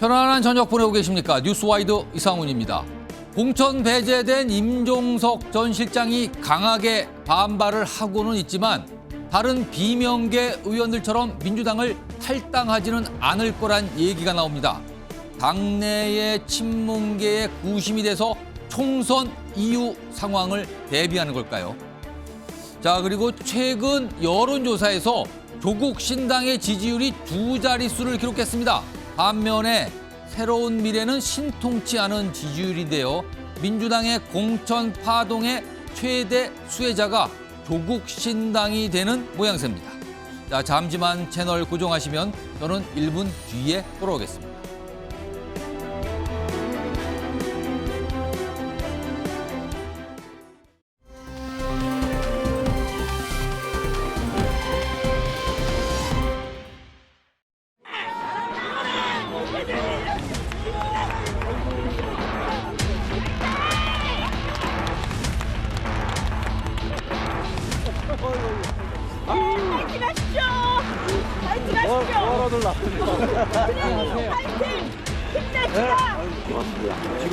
편안한 저녁 보내고 계십니까? 뉴스와이드 이상훈입니다. 공천 배제된 임종석 전 실장이 강하게 반발을 하고는 있지만 다른 비명계 의원들처럼 민주당을 탈당하지는 않을 거란 얘기가 나옵니다. 당내의 친문계의 구심이 돼서 총선 이후 상황을 대비하는 걸까요? 자, 그리고 최근 여론조사에서 조국 신당의 지지율이 2자릿수를 기록했습니다. 반면에 새로운 미래는 신통치 않은 지지율인데요. 민주당의 공천 파동의 최대 수혜자가 조국 신당이 되는 모양새입니다. 자, 잠시만 채널 고정하시면 저는 1분 뒤에 돌아오겠습니다. 파이팅 하십시오! 파이팅 하십시오! 파이팅!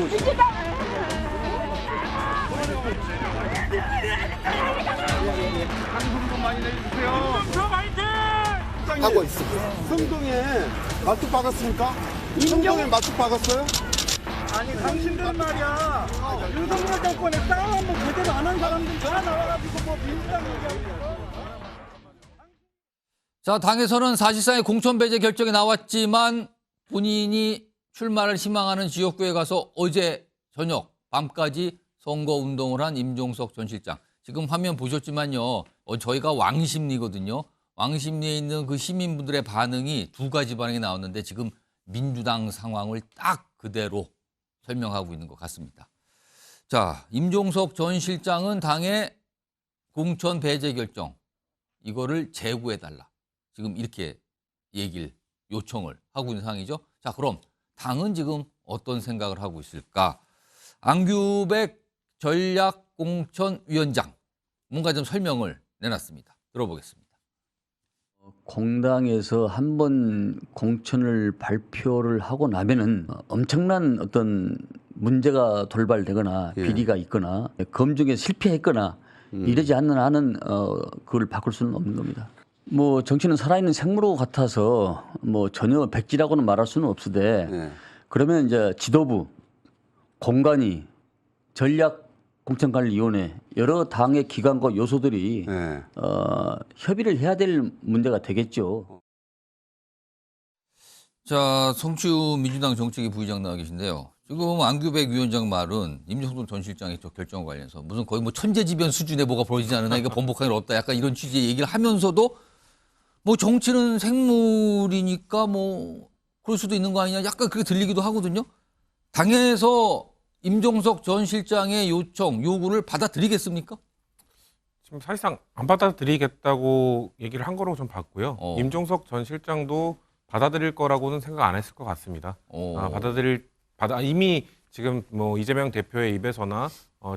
힘내시다! 민주당! 한숨 좀 많이 내주세요. 하고 있습니다. 성동에 맞뚝 박았습니까? 성동에 맞뚝 박았어요? 아니 당신들은 말이야 윤석열 정권에 싸움 한번 제대로 안 한 사람들 다 나와가지고 뭐 민주당 얘기하고. 자, 당에서는 사실상의 공천 배제 결정이 나왔지만 본인이 출마를 희망하는 지역구에 가서 어제 저녁 밤까지 선거운동을 한 임종석 전 실장. 지금 화면 보셨지만요. 저희가 왕십리거든요. 왕십리에 있는 그 시민분들의 반응이 두 가지 반응이 나왔는데 지금 민주당 상황을 딱 그대로 설명하고 있는 것 같습니다. 자, 임종석 전 실장은 당의 공천 배제 결정 이거를 재고해달라. 지금 이렇게 요청을 하고 있는 상황이죠. 자, 그럼 당은 지금 어떤 생각을 하고 있을까? 안규백 전략공천위원장 뭔가 좀 설명을 내놨습니다. 들어보겠습니다. 공당에서 한번 공천을 발표를 하고 나면은 엄청난 어떤 문제가 돌발되거나 비리가 있거나 검증에 실패했거나 이러지 않는 한은 그걸 바꿀 수는 없는 겁니다. 뭐 정치는 살아있는 생물하고 같아서 뭐 전혀 백지라고는 말할 수는 없으되 그러면 이제 지도부, 공관위, 전략공천관리위원회 여러 당의 기관과 요소들이 협의를 해야 될 문제가 되겠죠. 자, 성추 민주당 정책위 부의장 나와 계신데요. 지금 안규백 위원장 말은 임종석 전 실장의 저 결정과 관련해서 무슨 거의 뭐 천재지변 수준의 뭐가 벌어지지 않으나 이거 번복할 일 없다. 약간 이런 취지의 얘기를 하면서도 뭐 정치는 생물이니까 뭐 그럴 수도 있는 거 아니냐. 약간 그렇게 들리기도 하거든요. 당에서 임종석 전 실장의 요구를 받아들이겠습니까? 지금 사실상 안 받아들이겠다고 얘기를 한 거로 좀 봤고요. 임종석 전 실장도 받아들일 거라고는 생각 안 했을 것 같습니다. 이미 지금 뭐 이재명 대표의 입에서나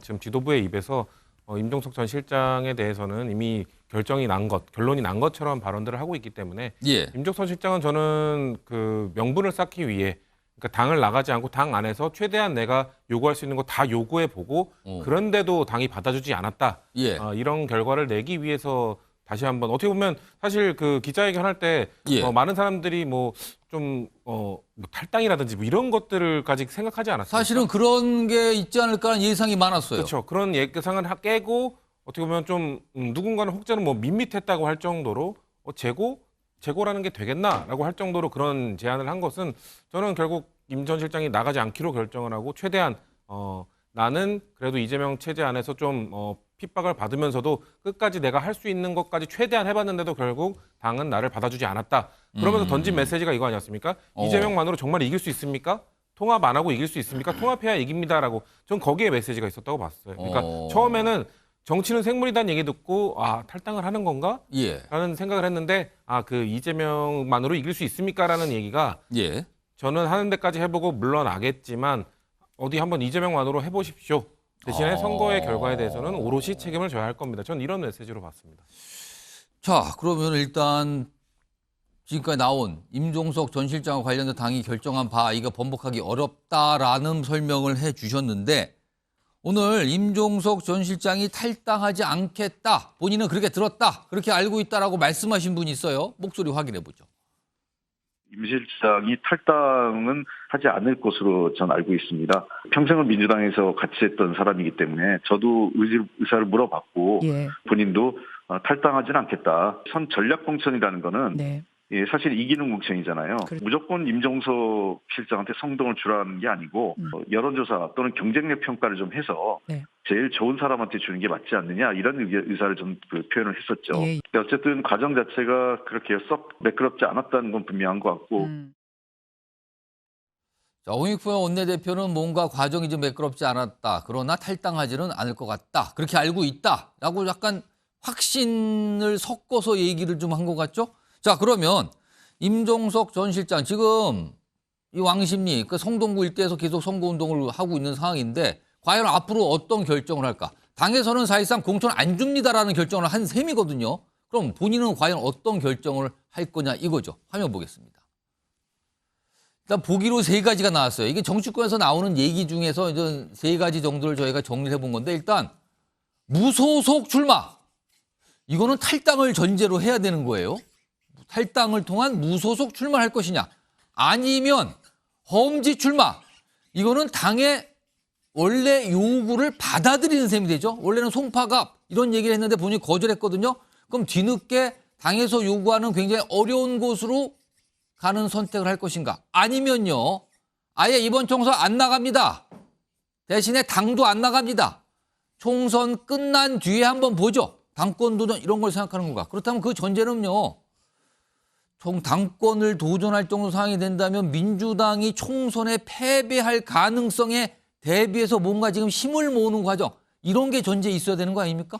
지금 지도부의 입에서 임종석 전 실장에 대해서는 이미 결론이 난 것처럼 발언들을 하고 있기 때문에 임종석 전 실장은 저는 그 명분을 쌓기 위해 그러니까 당을 나가지 않고 당 안에서 최대한 내가 요구할 수 있는 거 다 요구해 보고 그런데도 당이 받아주지 않았다. 이런 결과를 내기 위해서 다시 한번 어떻게 보면 사실 그 기자회견 할 때 많은 사람들이 뭐 좀 뭐 탈당이라든지 뭐 이런 것들까지 생각하지 않았어요. 사실은 그런 게 있지 않을까라는 예상이 많았어요. 그렇죠. 그런 예상을 깨고 어떻게 보면 좀 누군가는 혹자는 뭐 밋밋했다고 할 정도로 재고라는 게 되겠나라고 할 정도로 그런 제안을 한 것은 저는 결국 임 전 실장이 나가지 않기로 결정을 하고 최대한 나는 그래도 이재명 체제 안에서 좀 핍박을 받으면서도 끝까지 내가 할 수 있는 것까지 최대한 해봤는데도 결국 당은 나를 받아주지 않았다. 그러면서 던진 메시지가 이거 아니었습니까? 이재명만으로 정말 이길 수 있습니까? 통합 안 하고 이길 수 있습니까? 통합해야 이깁니다라고 전 거기에 메시지가 있었다고 봤어요. 그러니까 처음에는 정치는 생물이라는 얘기 듣고 탈당을 하는 건가? 라는 생각을 했는데 그 이재명만으로 이길 수 있습니까? 라는 얘기가 저는 하는 데까지 해보고 물러나겠지만 어디 한번 이재명만으로 해보십시오. 대신에 선거의 결과에 대해서는 오롯이 책임을 져야 할 겁니다. 전 이런 메시지로 봤습니다. 자, 그러면 일단 지금까지 나온 임종석 전 실장과 관련된 당이 결정한 바 이거 번복하기 어렵다라는 설명을 해 주셨는데 오늘 임종석 전 실장이 탈당하지 않겠다. 본인은 그렇게 들었다. 그렇게 알고 있다라고 말씀하신 분이 있어요. 목소리 확인해 보죠. 임 실장이 탈당은 하지 않을 것으로 전 알고 있습니다. 평생을 민주당에서 같이 했던 사람이기 때문에 저도 의사를 물어봤고 예. 본인도 탈당하지는 않겠다. 선 전략 공천이라는 거는 네. 예, 사실 이기는 공천이잖아요. 그렇죠. 무조건 임종석 실장한테 성동을 주라는 게 아니고 여론조사 또는 경쟁력 평가를 좀 해서 네. 제일 좋은 사람한테 주는 게 맞지 않느냐 이런 의사를 좀 표현을 했었죠. 예. 근데 어쨌든 과정 자체가 그렇게 썩 매끄럽지 않았다는 건 분명한 것 같고 자, 홍익표 원내대표는 뭔가 과정이 좀 매끄럽지 않았다. 그러나 탈당하지는 않을 것 같다. 그렇게 알고 있다라고 약간 확신을 섞어서 얘기를 좀 한 것 같죠? 자, 그러면 임종석 전 실장 지금 이 왕십리 그 성동구 일대에서 계속 선거운동을 하고 있는 상황인데 과연 앞으로 어떤 결정을 할까? 당에서는 사실상 공천 안 줍니다라는 결정을 한 셈이거든요. 그럼 본인은 과연 어떤 결정을 할 거냐 이거죠. 화면 보겠습니다. 일단 보기로 3가지가 나왔어요. 이게 정치권에서 나오는 얘기 중에서 이제 3가지 정도를 저희가 정리를 해본 건데 일단 무소속 출마. 이거는 탈당을 전제로 해야 되는 거예요. 탈당을 통한 무소속 출마할 것이냐. 아니면 험지 출마. 이거는 당의 원래 요구를 받아들이는 셈이 되죠. 원래는 송파갑 이런 얘기를 했는데 본인이 거절했거든요. 그럼 뒤늦게 당에서 요구하는 굉장히 어려운 곳으로 가는 선택을 할 것인가. 아니면요. 아예 이번 총선 안 나갑니다. 대신에 당도 안 나갑니다. 총선 끝난 뒤에 한번 보죠. 당권 도전 이런 걸 생각하는 건가. 그렇다면 그 전제는요. 당권을 도전할 정도 상황이 된다면 민주당이 총선에 패배할 가능성에 대비해서 뭔가 지금 힘을 모으는 과정 이런 게 전제에 있어야 되는 거 아닙니까?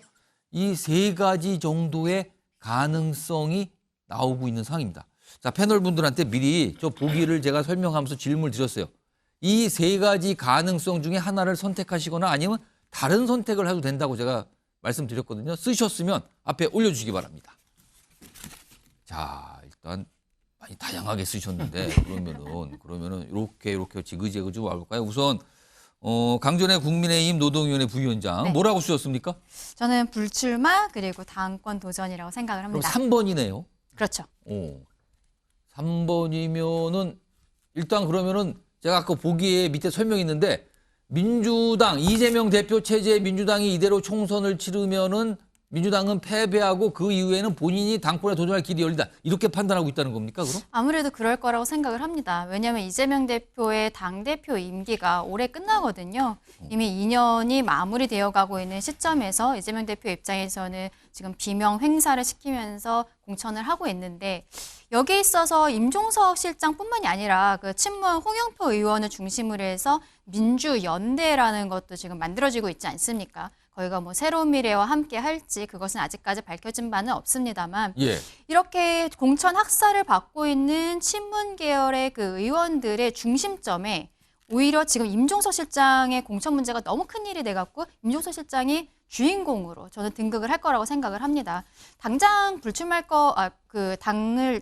이 3가지 정도의 가능성이 나오고 있는 상황입니다. 자, 패널 분들한테 미리 저 보기를 제가 설명하면서 질문을 드렸어요. 이 3가지 가능성 중에 하나를 선택하시거나 아니면 다른 선택을 해도 된다고 제가 말씀드렸거든요. 쓰셨으면 앞에 올려주시기 바랍니다. 자, 일단 많이 다양하게 쓰셨는데 그러면은 이렇게 지그재그 좀 와볼까요? 우선 강전의 국민의힘 노동위원회 부위원장 네. 뭐라고 쓰셨습니까? 저는 불출마 그리고 당권 도전이라고 생각을 그럼 합니다. 3번이네요. 그렇죠. 3번이면은 일단 그러면은 제가 아까 보기에 밑에 설명이 있는데 민주당 이재명 대표 체제의 민주당이 이대로 총선을 치르면은 민주당은 패배하고 그 이후에는 본인이 당권에 도전할 길이 열린다. 이렇게 판단하고 있다는 겁니까, 그럼? 아무래도 그럴 거라고 생각을 합니다. 왜냐하면 이재명 대표의 당대표 임기가 올해 끝나거든요. 이미 2년이 마무리되어 가고 있는 시점에서 이재명 대표 입장에서는 지금 비명 행사를 시키면서 공천을 하고 있는데 여기에 있어서 임종석 실장뿐만이 아니라 그 친문 홍영표 의원을 중심으로 해서 민주연대라는 것도 지금 만들어지고 있지 않습니까? 거기가 뭐 새로운 미래와 함께 할지 그것은 아직까지 밝혀진 바는 없습니다만 예. 이렇게 공천 학살을 받고 있는 친문 계열의 그 의원들의 중심점에 오히려 지금 임종석 실장의 공천 문제가 너무 큰 일이 돼갖고 임종석 실장이 주인공으로 저는 등극을 할 거라고 생각을 합니다. 당장 불출마할 당을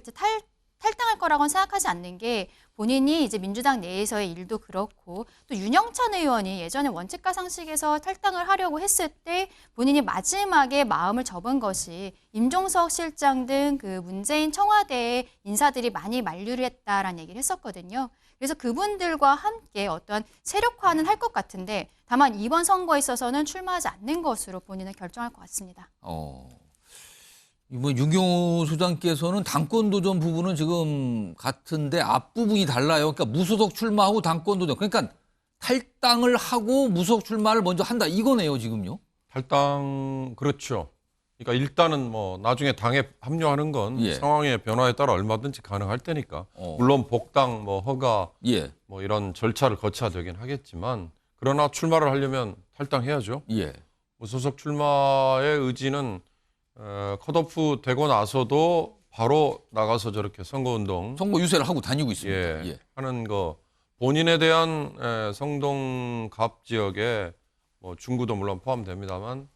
탈당할 거라고는 생각하지 않는 게 본인이 이제 민주당 내에서의 일도 그렇고 또 윤영찬 의원이 예전에 원칙과 상식에서 탈당을 하려고 했을 때 본인이 마지막에 마음을 접은 것이 임종석 실장 등 그 문재인 청와대의 인사들이 많이 만류를 했다라는 얘기를 했었거든요. 그래서 그분들과 함께 어떤 세력화는 할 것 같은데 다만 이번 선거에 있어서는 출마하지 않는 것으로 본인은 결정할 것 같습니다. 이번 윤경호 소장께서는 당권 도전 부분은 지금 같은데 앞부분이 달라요. 그러니까 무소속 출마하고 당권 도전. 그러니까 탈당을 하고 무소속 출마를 먼저 한다. 이거네요, 지금요. 탈당 그렇죠. 그러니까 일단은 뭐 나중에 당에 합류하는 건 예. 상황의 변화에 따라 얼마든지 가능할 테니까 물론 복당 뭐 허가 예. 뭐 이런 절차를 거쳐야 되긴 하겠지만 그러나 출마를 하려면 탈당해야죠. 예. 무소속 출마의 의지는 컷오프 되고 나서도 바로 나가서 저렇게 선거운동 선거 유세를 하고 다니고 있습니다. 예. 하는 거 본인에 대한 성동갑 지역에 뭐 중구도 물론 포함됩니다만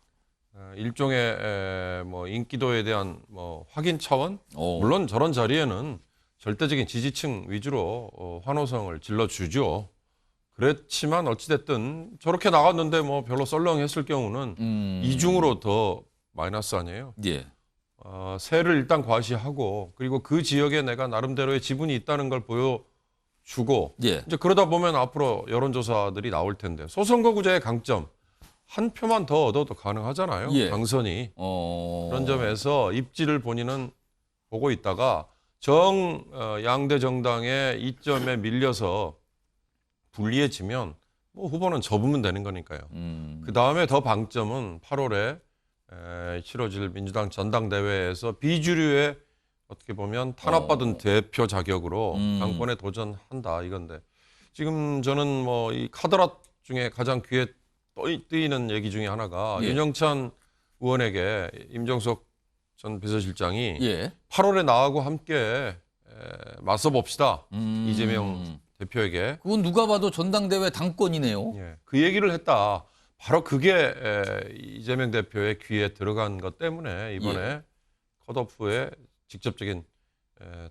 일종의 뭐 인기도에 대한 뭐 확인 차원 물론 저런 자리에는 절대적인 지지층 위주로 환호성을 질러주죠. 그렇지만 어찌됐든 저렇게 나갔는데 뭐 별로 썰렁했을 경우는 이중으로 더 마이너스 아니에요. 예. 세를 일단 과시하고 그리고 그 지역에 내가 나름대로의 지분이 있다는 걸 보여주고 예. 이제 그러다 보면 앞으로 여론조사들이 나올 텐데 소선거구제의 강점 한 표만 더 얻어도 가능하잖아요. 예. 당선이. 그런 점에서 입지를 본인은 보고 있다가 양대 정당의 이점에 밀려서 불리해지면 뭐 후보는 접으면 되는 거니까요. 그 다음에 더 방점은 8월에 치러질 민주당 전당대회에서 비주류의 어떻게 보면 탄압받은 대표 자격으로 당권에 도전한다 이건데 지금 저는 뭐 이 카드랏 중에 가장 귀에 뜨이는 얘기 중에 하나가 예. 윤영찬 의원에게 임종석 전 비서실장이 예. 8월에 나하고 함께 맞서 봅시다. 이재명 대표에게. 그건 누가 봐도 전당대회 당권이네요. 예, 그 얘기를 했다. 바로 그게 이재명 대표의 귀에 들어간 것 때문에 이번에 컷오프에 직접적인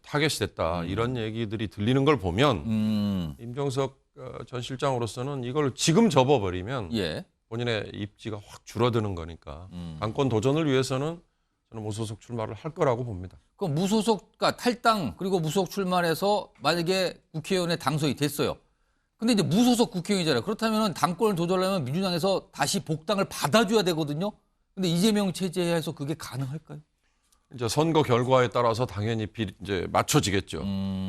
타겟이 됐다. 이런 얘기들이 들리는 걸 보면 임종석 전 실장으로서는 이걸 지금 접어버리면 예. 본인의 입지가 확 줄어드는 거니까 당권 도전을 위해서는 저는 무소속 출마를 할 거라고 봅니다. 그럼 무소속, 그러니까 탈당 그리고 무소속 출마해서 만약에 국회의원에 당선이 됐어요. 근데 이제 무소속 국회의원이잖아요. 그렇다면 당권을 도전하려면 민주당에서 다시 복당을 받아줘야 되거든요. 근데 이재명 체제에서 그게 가능할까요? 이제 선거 결과에 따라서 당연히 이제 맞춰지겠죠.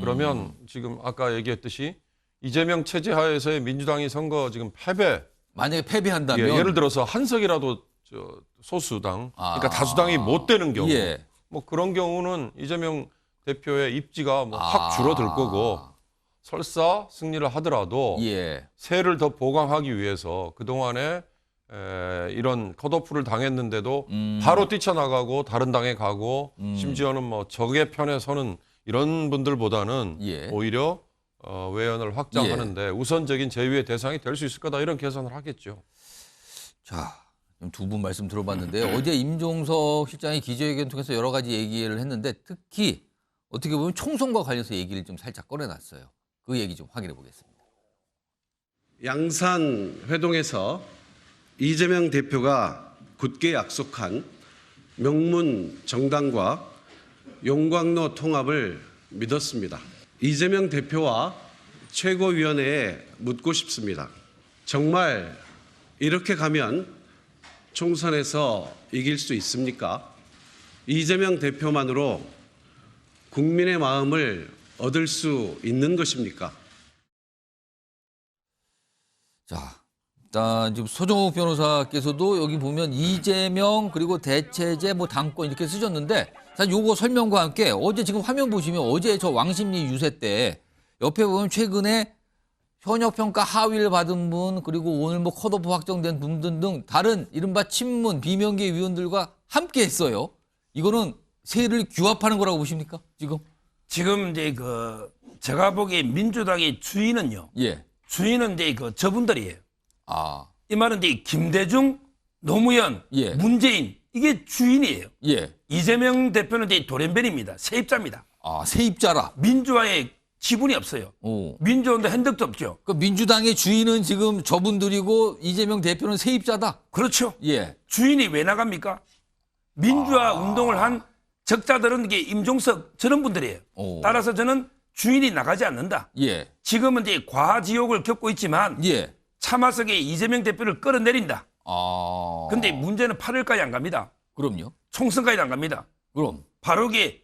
그러면 지금 아까 얘기했듯이 이재명 체제 하에서의 민주당이 선거 지금 패배. 만약에 패배한다면 예를 들어서 한석이라도 소수당, 그러니까 다수당이 못 되는 경우, 예. 뭐 그런 경우는 이재명 대표의 입지가 뭐 확 줄어들 거고 설사 승리를 하더라도 예. 세를 더 보강하기 위해서 그 동안에 이런 컷오프를 당했는데도 바로 뛰쳐나가고 다른 당에 가고 심지어는 뭐 적의 편에 서는 이런 분들보다는 예. 오히려 외연을 확장하는데 우선적인 제휴의 대상이 될 수 있을 거다 이런 계산을 하겠죠. 자, 두 분 말씀 들어봤는데 어제 임종석 실장이 기자회견 통해서 여러 가지 얘기를 했는데 특히 어떻게 보면 총선과 관련해서 얘기를 좀 살짝 꺼내놨어요. 그 얘기 좀 확인해 보겠습니다. 양산 회동에서 이재명 대표가 굳게 약속한 명문 정당과 용광로 통합을 믿었습니다. 이재명 대표와 최고위원회에 묻고 싶습니다. 정말 이렇게 가면 총선에서 이길 수 있습니까? 이재명 대표만으로 국민의 마음을 얻을 수 있는 것입니까? 자, 일단 지금 소정욱 변호사께서도 여기 보면 이재명 그리고 대체제 뭐 당권 이렇게 쓰셨는데 사실 요거 설명과 함께 어제 지금 화면 보시면 어제 저 왕심리 유세 때 옆에 보면 최근에 현역평가 하위를 받은 분 그리고 오늘 뭐 컷오프 확정된 분 등 다른 이른바 친문 비명계 위원들과 함께 했어요. 이거는 세를 규합하는 거라고 보십니까? 지금 이제 제가 보기에 민주당의 주인은요. 예. 주인은 이제 저분들이에요. 아. 이 말은 이제 김대중, 노무현, 예. 문재인 이게 주인이에요. 예. 이재명 대표는 이제 돌연변입니다. 세입자입니다. 아, 세입자라. 민주화에 지분이 없어요. 오. 민주화도 한덕도 없죠. 그 민주당의 주인은 지금 저분들이고 이재명 대표는 세입자다. 그렇죠. 예. 주인이 왜 나갑니까? 민주화 운동을 한 적자들은 이게 임종석 저런 분들이에요. 오. 따라서 저는 주인이 나가지 않는다. 예. 지금은 이제 과지욕을 겪고 있지만 예. 차마석에 이재명 대표를 끌어내린다. 아. 근데 문제는 8월까지 안 갑니다. 그럼요. 총선까지 안 갑니다. 그럼. 바로 이게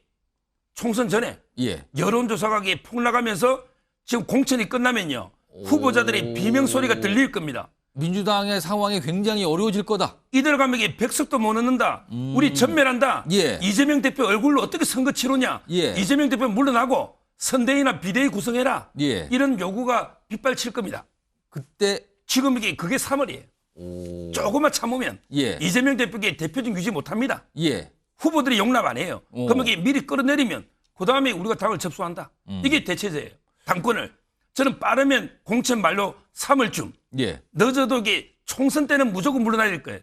총선 전에 예. 여론조사가 폭락하면서 지금 공천이 끝나면요. 후보자들의 비명 소리가 들릴 겁니다. 민주당의 상황이 굉장히 어려워질 거다. 이들 가면 이게 백석도 못 얻는다. 우리 전멸한다. 예. 이재명 대표 얼굴로 어떻게 선거 치르냐. 예. 이재명 대표 물러나고 선대위나 비대위 구성해라. 예. 이런 요구가 빗발칠 겁니다. 그때 지금 그게 3월이에요. 오. 조금만 참으면 예. 이재명 대표께 대표직 유지 못합니다. 예. 후보들이 용납 안 해요. 오. 그러면 이게 미리 끌어내리면 그다음에 우리가 당을 접수한다. 이게 대체제예요. 당권을. 저는 빠르면 공천 만료 3월쯤. 예. 늦어도 이게 총선 때는 무조건 물러나야 될 거예요.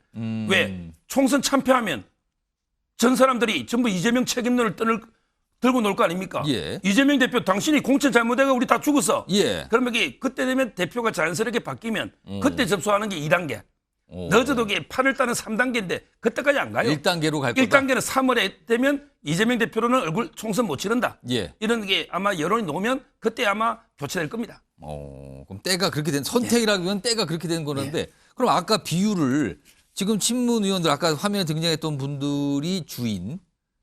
왜? 총선 참패하면 전 사람들이 전부 이재명 책임론을 들고 놀 거 아닙니까? 예. 이재명 대표 당신이 공천 잘못해가 우리 다 죽었어. 예. 그러면 그때 되면 대표가 자연스럽게 바뀌면 그때 접수하는 게 2단계. 늦어도 8월 달은 3단계인데 그때까지 안 가요. 1단계로 갈 거다. 1단계는 3월에 되면 이재명 대표로는 얼굴 총선 못 치른다. 예. 이런 게 아마 여론이 놓으면 그때 아마 교체될 겁니다. 그럼 때가 그렇게 된 선택이라면 때가 그렇게 된 거는데 그럼 아까 비율을 지금 친문 의원들 아까 화면에 등장했던 분들이 주인,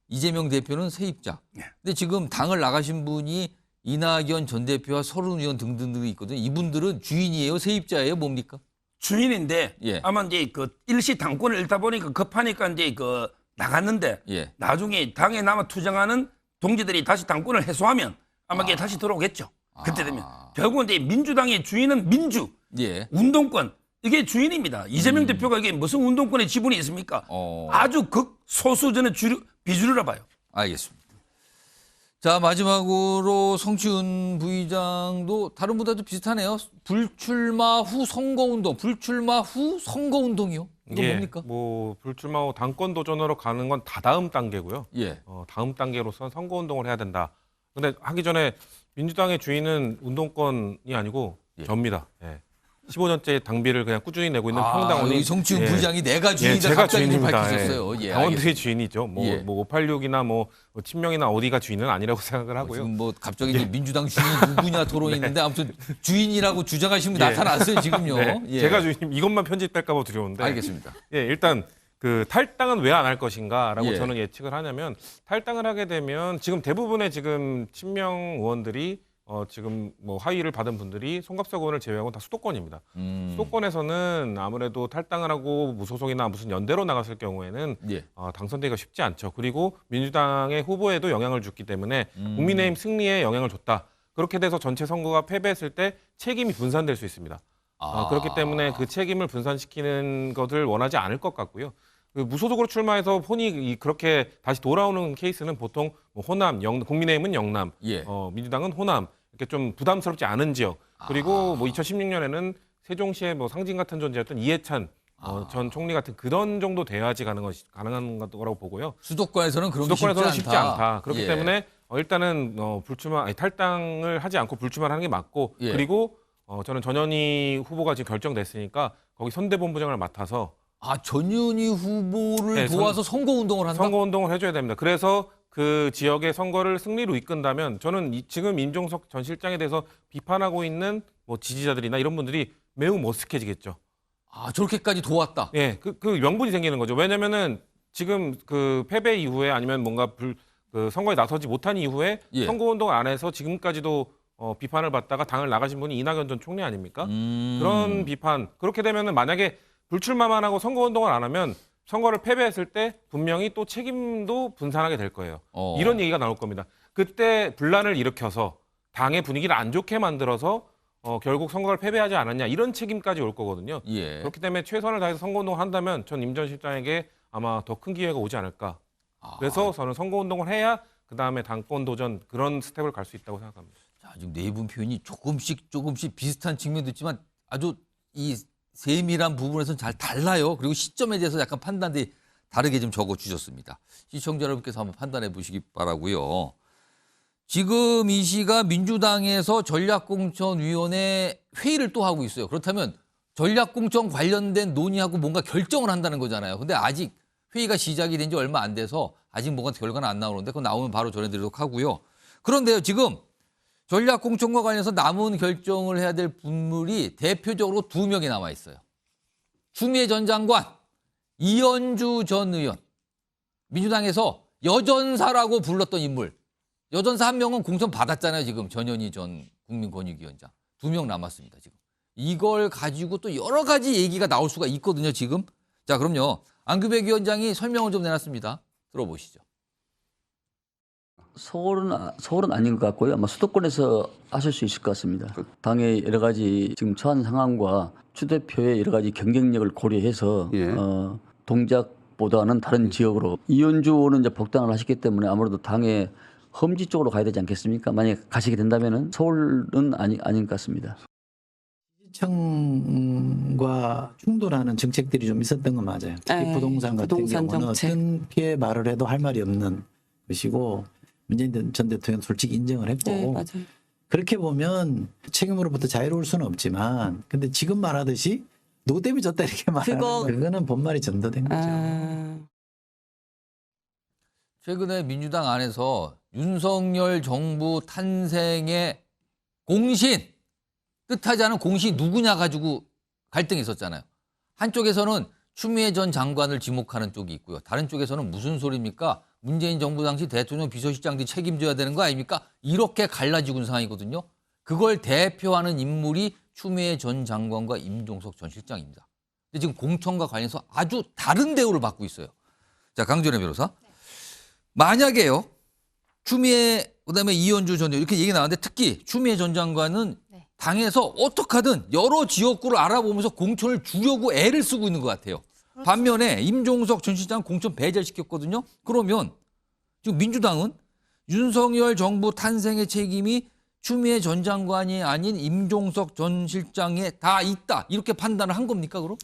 이재명 대표는 세입자. 근데 지금 당을 나가신 분이 이낙연 전 대표와 서른 의원 등등등이 있거든요. 이분들은 주인이에요, 세입자예요, 뭡니까? 주인인데 예. 아마 이제 그 일시 당권을 잃다 보니까 급하니까 이제 그 나갔는데 예. 나중에 당에 남아 투쟁하는 동지들이 다시 당권을 해소하면 아마 이게 다시 들어오겠죠. 그때 되면 결국은 이제 민주당의 주인은 민주, 예. 운동권 이게 주인입니다. 이재명 대표가 이게 무슨 운동권의 지분이 있습니까? 아주 극소수 저는 비주류라 봐요. 알겠습니다. 자, 마지막으로 성취은 부의장도 다른 분들도 비슷하네요. 불출마 후 선거운동, 불출마 후 선거운동이요? 이거 뭡니까? 뭐 불출마 후 당권 도전으로 가는 건 다다음 단계고요. 예. 다음 단계로서 선거운동을 해야 된다. 근데 하기 전에 민주당의 주인은 운동권이 아니고 접니다. 예. 15년째 당비를 그냥 꾸준히 내고 있는 평당원이 성취은 부의장이 내가 주인이다 제가 갑자기 주인입니다. 밝히셨어요. 예, 당원들이 주인이죠. 뭐, 예. 뭐 586이나 뭐 친명이나 어디가 주인은 아니라고 생각을 하고요. 지금 뭐 갑자기 이제 민주당 주인이 누구냐 토론이 있는데 아무튼 주인이라고 주장하시는 분 나타났어요 지금요. 네. 예. 제가 주인 이것만 편집될까 봐 두려운데. 알겠습니다. 예, 일단 그 탈당은 왜 안 할 것인가라고 예. 저는 예측을 하냐면 탈당을 하게 되면 지금 대부분의 지금 친명 의원들이 지금 뭐 하위를 받은 분들이 송갑석 의원을 제외하고 다 수도권입니다. 수도권에서는 아무래도 탈당을 하고 무소속이나 무슨 연대로 나갔을 경우에는 예. 당선되기가 쉽지 않죠. 그리고 민주당의 후보에도 영향을 줬기 때문에 국민의힘 승리에 영향을 줬다. 그렇게 돼서 전체 선거가 패배했을 때 책임이 분산될 수 있습니다. 그렇기 때문에 그 책임을 분산시키는 것을 원하지 않을 것 같고요. 그 무소속으로 출마해서 혼이 그렇게 다시 돌아오는 케이스는 보통 뭐 호남, 국민의힘은 영남, 예. 민주당은 호남 이렇게 좀 부담스럽지 않은 지역. 그리고 뭐 2016년에는 세종시의 뭐 상징 같은 존재였던 이해찬 전 총리 같은 그런 정도 돼야지 가능한 거라고 보고요. 수도권에서는 그런 게 수도권에서는 쉽지 않다. 그렇기 예. 때문에 일단은 탈당을 하지 않고 불출마를 하는 게 맞고 예. 그리고 저는 전현희 후보가 지금 결정됐으니까 거기 선대본부장을 맡아서 전현희 후보를 네, 도와서 선거운동을 한다? 선거운동을 해줘야 됩니다. 그래서 그 지역의 선거를 승리로 이끈다면 저는 지금 임종석 전 실장에 대해서 비판하고 있는 뭐 지지자들이나 이런 분들이 매우 머쓱해지겠죠. 저렇게까지 도왔다? 예, 그 명분이 생기는 거죠. 왜냐면은 지금 그 패배 이후에 아니면 뭔가 그 선거에 나서지 못한 이후에 예. 선거운동을 안 해서 지금까지도 비판을 받다가 당을 나가신 분이 이낙연 전 총리 아닙니까? 그런 비판. 그렇게 되면은 만약에 불출마만 하고 선거운동을 안 하면 선거를 패배했을 때 분명히 또 책임도 분산하게 될 거예요. 이런 얘기가 나올 겁니다. 그때 분란을 일으켜서 당의 분위기를 안 좋게 만들어서 결국 선거를 패배하지 않았냐 이런 책임까지 올 거거든요. 예. 그렇기 때문에 최선을 다해서 선거운동을 한다면 전 임 전 실장에게 아마 더 큰 기회가 오지 않을까. 그래서 저는 선거운동을 해야 그다음에 당권 도전 그런 스텝을 갈 수 있다고 생각합니다. 자, 지금 네 분 표현이 조금씩 비슷한 측면도 있지만 아주 이 세밀한 부분에서는 잘 달라요. 그리고 시점에 대해서 약간 판단이 다르게 좀 적어주셨습니다. 시청자 여러분께서 한번 판단해 보시기 바라고요. 지금 이 시가 민주당에서 전략공천위원회 회의를 또 하고 있어요. 그렇다면 전략공천 관련된 논의하고 뭔가 결정을 한다는 거잖아요. 근데 아직 회의가 시작이 된 지 얼마 안 돼서 아직 뭔가 결과는 안 나오는데 그거 나오면 바로 전해드리도록 하고요. 그런데요, 지금 전략공천과 관련해서 남은 결정을 해야 될 분들이 대표적으로 2명이 남아 있어요. 추미애 전 장관, 이현주 전 의원. 민주당에서 여전사라고 불렀던 인물. 여전사 1명은 공천 받았잖아요, 지금. 전현희 전 국민권익위원장. 2명 남았습니다, 지금. 이걸 가지고 또 여러 가지 얘기가 나올 수가 있거든요, 지금. 자, 그럼요. 안규백 위원장이 설명을 좀 내놨습니다. 들어보시죠. 서울은 아닌 것 같고요. 아마 수도권에서 하실 수 있을 것 같습니다. 당의 여러 가지 지금 처한 상황과 추 대표의 여러 가지 경쟁력을 고려해서 동작보다는 다른 지역으로 이현주 의원은 이제 복당을 하셨기 때문에 아무래도 당의 험지 쪽으로 가야 되지 않겠습니까? 만약에 가시게 된다면은 서울은 아닌 것 같습니다. 시청과 충돌하는 정책들이 좀 있었던 건 맞아요. 특히 부동산 같은 경우는 정책. 어떻게 말을 해도 할 말이 없는 것이고 문재인 전 대통령 솔직히 인정을 했고 네, 맞아요. 그렇게 보면 책임으로부터 자유로울 수는 없지만 근데 지금 말하듯이 노대비 졌다 이렇게 말하는 그거는 본말이 전도된 거죠. 최근에 민주당 안에서 윤석열 정부 탄생의 공신, 뜻하지 않은 공신이 누구냐 가지고 갈등이 있었잖아요. 한쪽에서는 추미애 전 장관을 지목하는 쪽이 있고요. 다른 쪽에서는 무슨 소리입니까? 문재인 정부 당시 대통령 비서실장들이 책임져야 되는 거 아닙니까? 이렇게 갈라지고 있는 상황이거든요. 그걸 대표하는 인물이 추미애 전 장관과 임종석 전 실장입니다. 근데 지금 공천과 관련해서 아주 다른 대우를 받고 있어요. 자, 강준혜 변호사. 만약에요. 추미애 그다음에 이현주 전 이렇게 얘기 나왔는데 특히 추미애 전 장관은 당에서 어떻게 하든 여러 지역구를 알아보면서 공천을 주려고 애를 쓰고 있는 것 같아요. 반면에 임종석 전 실장 공천 배제를 시켰거든요. 그러면 지금 민주당은 윤석열 정부 탄생의 책임이 추미애 전 장관이 아닌 임종석 전 실장에 다 있다. 이렇게 판단을 한 겁니까, 그럼?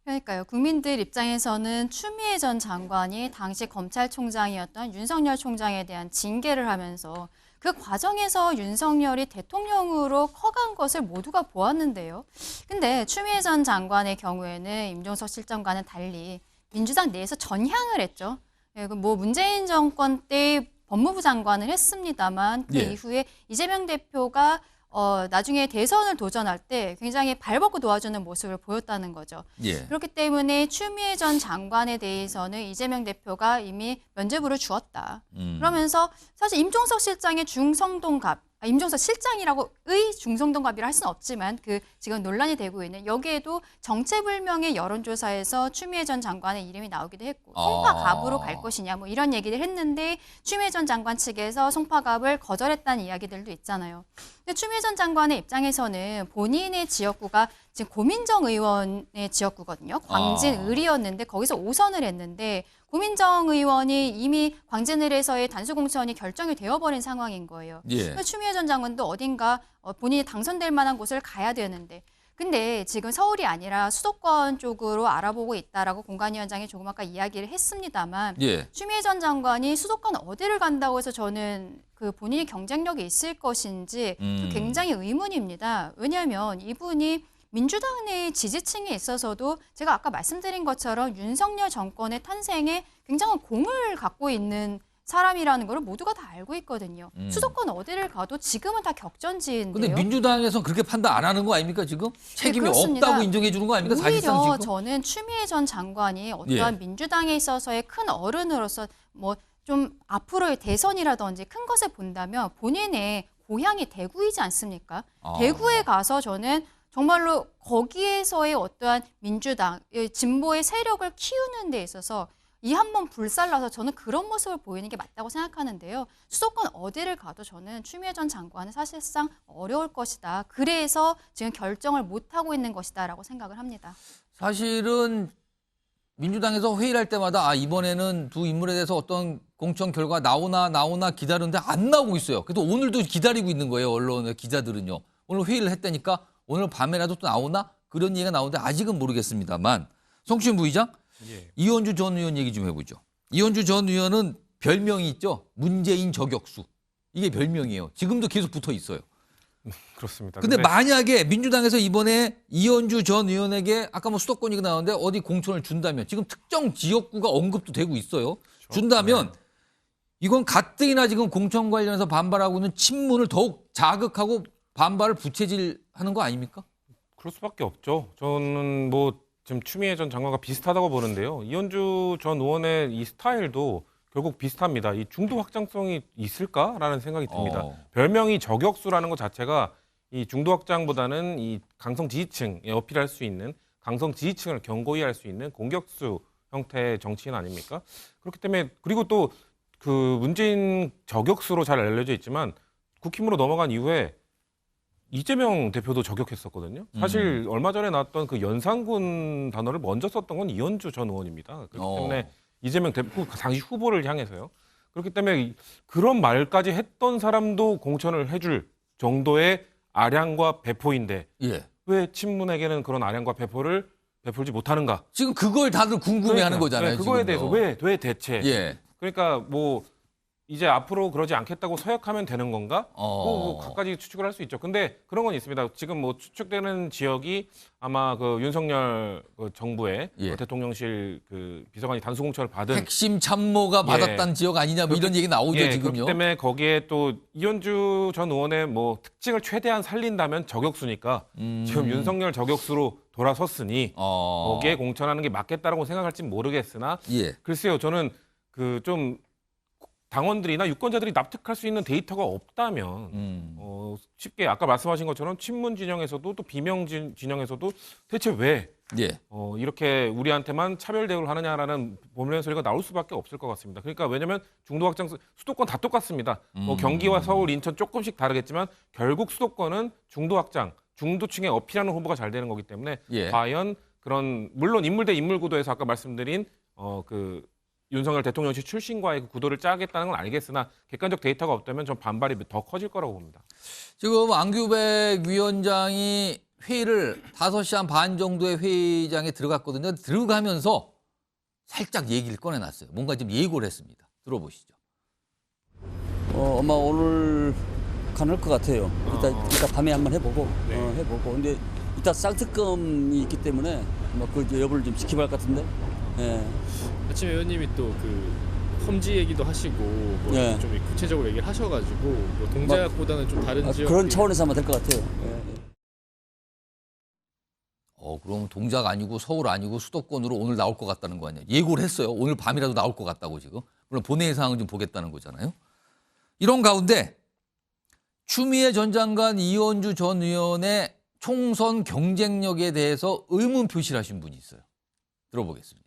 그러니까요. 국민들 입장에서는 추미애 전 장관이 당시 검찰총장이었던 윤석열 총장에 대한 징계를 하면서 그 과정에서 윤석열이 대통령으로 커간 것을 모두가 보았는데요. 근데 추미애 전 장관의 경우에는 임종석 실장과는 달리 민주당 내에서 전향을 했죠. 뭐 문재인 정권 때 법무부 장관을 했습니다만 그 이후에 이재명 대표가 나중에 대선을 도전할 때 굉장히 발벗고 도와주는 모습을 보였다는 거죠. 그렇기 때문에 추미애 전 장관에 대해서는 이재명 대표가 이미 면죄부를 주었다. 그러면서 사실 임종석 실장의 임종석 실장이라고의 중성동갑이라 할 수는 없지만 그 지금 논란이 되고 있는 여기에도 정체불명의 여론조사에서 추미애 전 장관의 이름이 나오기도 했고 송파갑으로 갈 것이냐 뭐 이런 얘기를 했는데 추미애 전 장관 측에서 송파갑을 거절했다는 이야기들도 있잖아요. 근데 추미애 전 장관의 입장에서는 본인의 지역구가 지금 고민정 의원의 지역구거든요. 광진을이었는데 거기서 5선을 했는데 고민정 의원이 이미 광진을에서의 단수공천이 결정이 되어버린 상황인 거예요. 추미애 전 장관도 어딘가 본인이 당선될 만한 곳을 가야 되는데 근데 지금 서울이 아니라 수도권 쪽으로 알아보고 있다라고 공관위원장이 조금 아까 이야기를 했습니다만 추미애 전 장관이 수도권 어디를 간다고 해서 저는 그 본인이 경쟁력이 있을 것인지 굉장히 의문입니다. 왜냐하면 이분이 민주당 내 지지층에 있어서도 제가 아까 말씀드린 것처럼 윤석열 정권의 탄생에 굉장한 공을 갖고 있는 사람이라는 걸 모두가 다 알고 있거든요. 수도권 어디를 가도 지금은 다 격전지인데요. 근데 민주당에서는 그렇게 판단 안 하는 거 아닙니까 지금? 책임이 없다고 인정해 주는 거 아닙니까? 사실상 오히려 지금? 저는 추미애 전 장관이 어떠한 민주당에 있어서의 큰 어른으로서 뭐 좀 앞으로의 대선이라든지 큰 것을 본다면 본인의 고향이 대구이지 않습니까? 대구에 가서 저는 정말로 거기에서의 어떠한 민주당, 진보의 세력을 키우는 데 있어서 이 한 번 불살라서 저는 그런 모습을 보이는 게 맞다고 생각하는데요. 수도권 어디를 가도 저는 추미애 전 장관은 사실상 어려울 것이다. 그래서 지금 결정을 못하고 있는 것이다라고 생각을 합니다. 사실은 민주당에서 회의를 할 때마다 이번에는 두 인물에 대해서 어떤 공천 결과 나오나 기다리는데 안 나오고 있어요. 그래도 오늘도 기다리고 있는 거예요. 언론의 기자들은요. 오늘 회의를 했다니까 오늘 밤에라도 또 나오나? 그런 얘기가 나오는데 아직은 모르겠습니다만 성추인 부의장? 이현주 전 의원 얘기 좀 해보죠. 이현주 전 의원은 별명이 있죠. 문재인 저격수. 이게 별명이에요. 지금도 계속 붙어 있어요. 그렇습니다. 근데 만약에 민주당에서 이번에 이현주 전 의원에게 아까 뭐 수도권 얘기 나왔는데 어디 공천을 준다면 지금 특정 지역구가 언급도 되고 있어요. 준다면 이건 가뜩이나 지금 공천 관련해서 반발하고 있는 친문을 더욱 자극하고 반발을 부채질하는 거 아닙니까? 그럴 수밖에 없죠. 저는 뭐 지금 추미애 전 장관과 비슷하다고 보는데요. 이현주 전 의원의 이 스타일도 결국 비슷합니다. 이 중도 확장성이 있을까라는 생각이 듭니다. 별명이 저격수라는 것 자체가 이 중도 확장보다는 이 강성 지지층에 어필할 수 있는 강성 지지층을 견고히 할 수 있는 공격수 형태의 정치인 아닙니까? 그렇기 때문에 그리고 또 그 문재인 저격수로 잘 알려져 있지만 국힘으로 넘어간 이후에 이재명 대표도 저격했었거든요. 사실 얼마 전에 나왔던 그 연산군 단어를 먼저 썼던 건 이현주 전 의원입니다. 그렇기 때문에 이재명 대표 당시 후보를 향해서요. 그렇기 때문에 그런 말까지 했던 사람도 공천을 해줄 정도의 아량과 배포인데 왜 친문에게는 그런 아량과 배포를 베풀지 못하는가? 지금 그걸 다들 궁금해하는 거잖아요. 그거에 지금도. 대해서 왜 대체? 그러니까 뭐 이제 앞으로 그러지 않겠다고 서약하면 되는 건가? 뭐 그까지 추측을 할 수 있죠. 근데 그런 건 있습니다. 지금 뭐 추측되는 지역이 아마 그 윤석열 그 정부의 그 대통령실 그 비서관이 단수공천을 받은 핵심 참모가 받았다는 지역 아니냐 뭐 이런 얘기 나오죠 지금요. 그렇기 때문에 거기에 또 이현주 전 의원의 뭐 특징을 최대한 살린다면 저격수니까 지금 윤석열 저격수로 돌아섰으니 거기에 공천하는 게 맞겠다라고 생각할지 모르겠으나 글쎄요, 저는 그 좀 당원들이나 유권자들이 납득할 수 있는 데이터가 없다면 쉽게 아까 말씀하신 것처럼 친문 진영에서도 또 비명 진영에서도 대체 왜 이렇게 우리한테만 차별 대우를 하느냐라는 보면 소리가 나올 수밖에 없을 것 같습니다. 그러니까 왜냐하면 중도 확장 수도권 다 똑같습니다. 뭐 경기와 서울, 인천 조금씩 다르겠지만 결국 수도권은 중도 확장, 중도층에 어필하는 후보가 잘 되는 거기 때문에 과연 그런 물론 인물 대 인물 구도에서 아까 말씀드린 그 윤석열 대통령실 출신과의 그 구도를 짜겠다는 건 알겠으나 객관적 데이터가 없다면 전 반발이 더 커질 거라고 봅니다. 지금 안규백 위원장이 회의를 5시 한 반 정도의 회의장에 들어갔거든요. 들어가면서 살짝 얘기를 꺼내놨어요. 뭔가 좀 예고를 했습니다. 들어보시죠. 아마 오늘 가능할 것 같아요. 이따 밤에 한번 해보고 해보고. 근데 이따 쌍특검이 있기 때문에 그 여부를 좀 지켜봐야 할 것 같은데. 아침에 의원님이 또 그 험지 얘기도 하시고 뭐 좀 구체적으로 얘기를 하셔가지고 뭐 동작보다는 좀 다른 지역 그런 차원에서 하면 될 것 같아요. 그럼 동작 아니고 서울 아니고 수도권으로 오늘 나올 것 같다는 거 아니에요? 예고를 했어요. 오늘 밤이라도 나올 것 같다고 지금. 물론 본회의 사항을 좀 보겠다는 거잖아요. 이런 가운데 추미애 전 장관, 이현주 전 의원의 총선 경쟁력에 대해서 의문 표시를 하신 분이 있어요. 들어보겠습니다.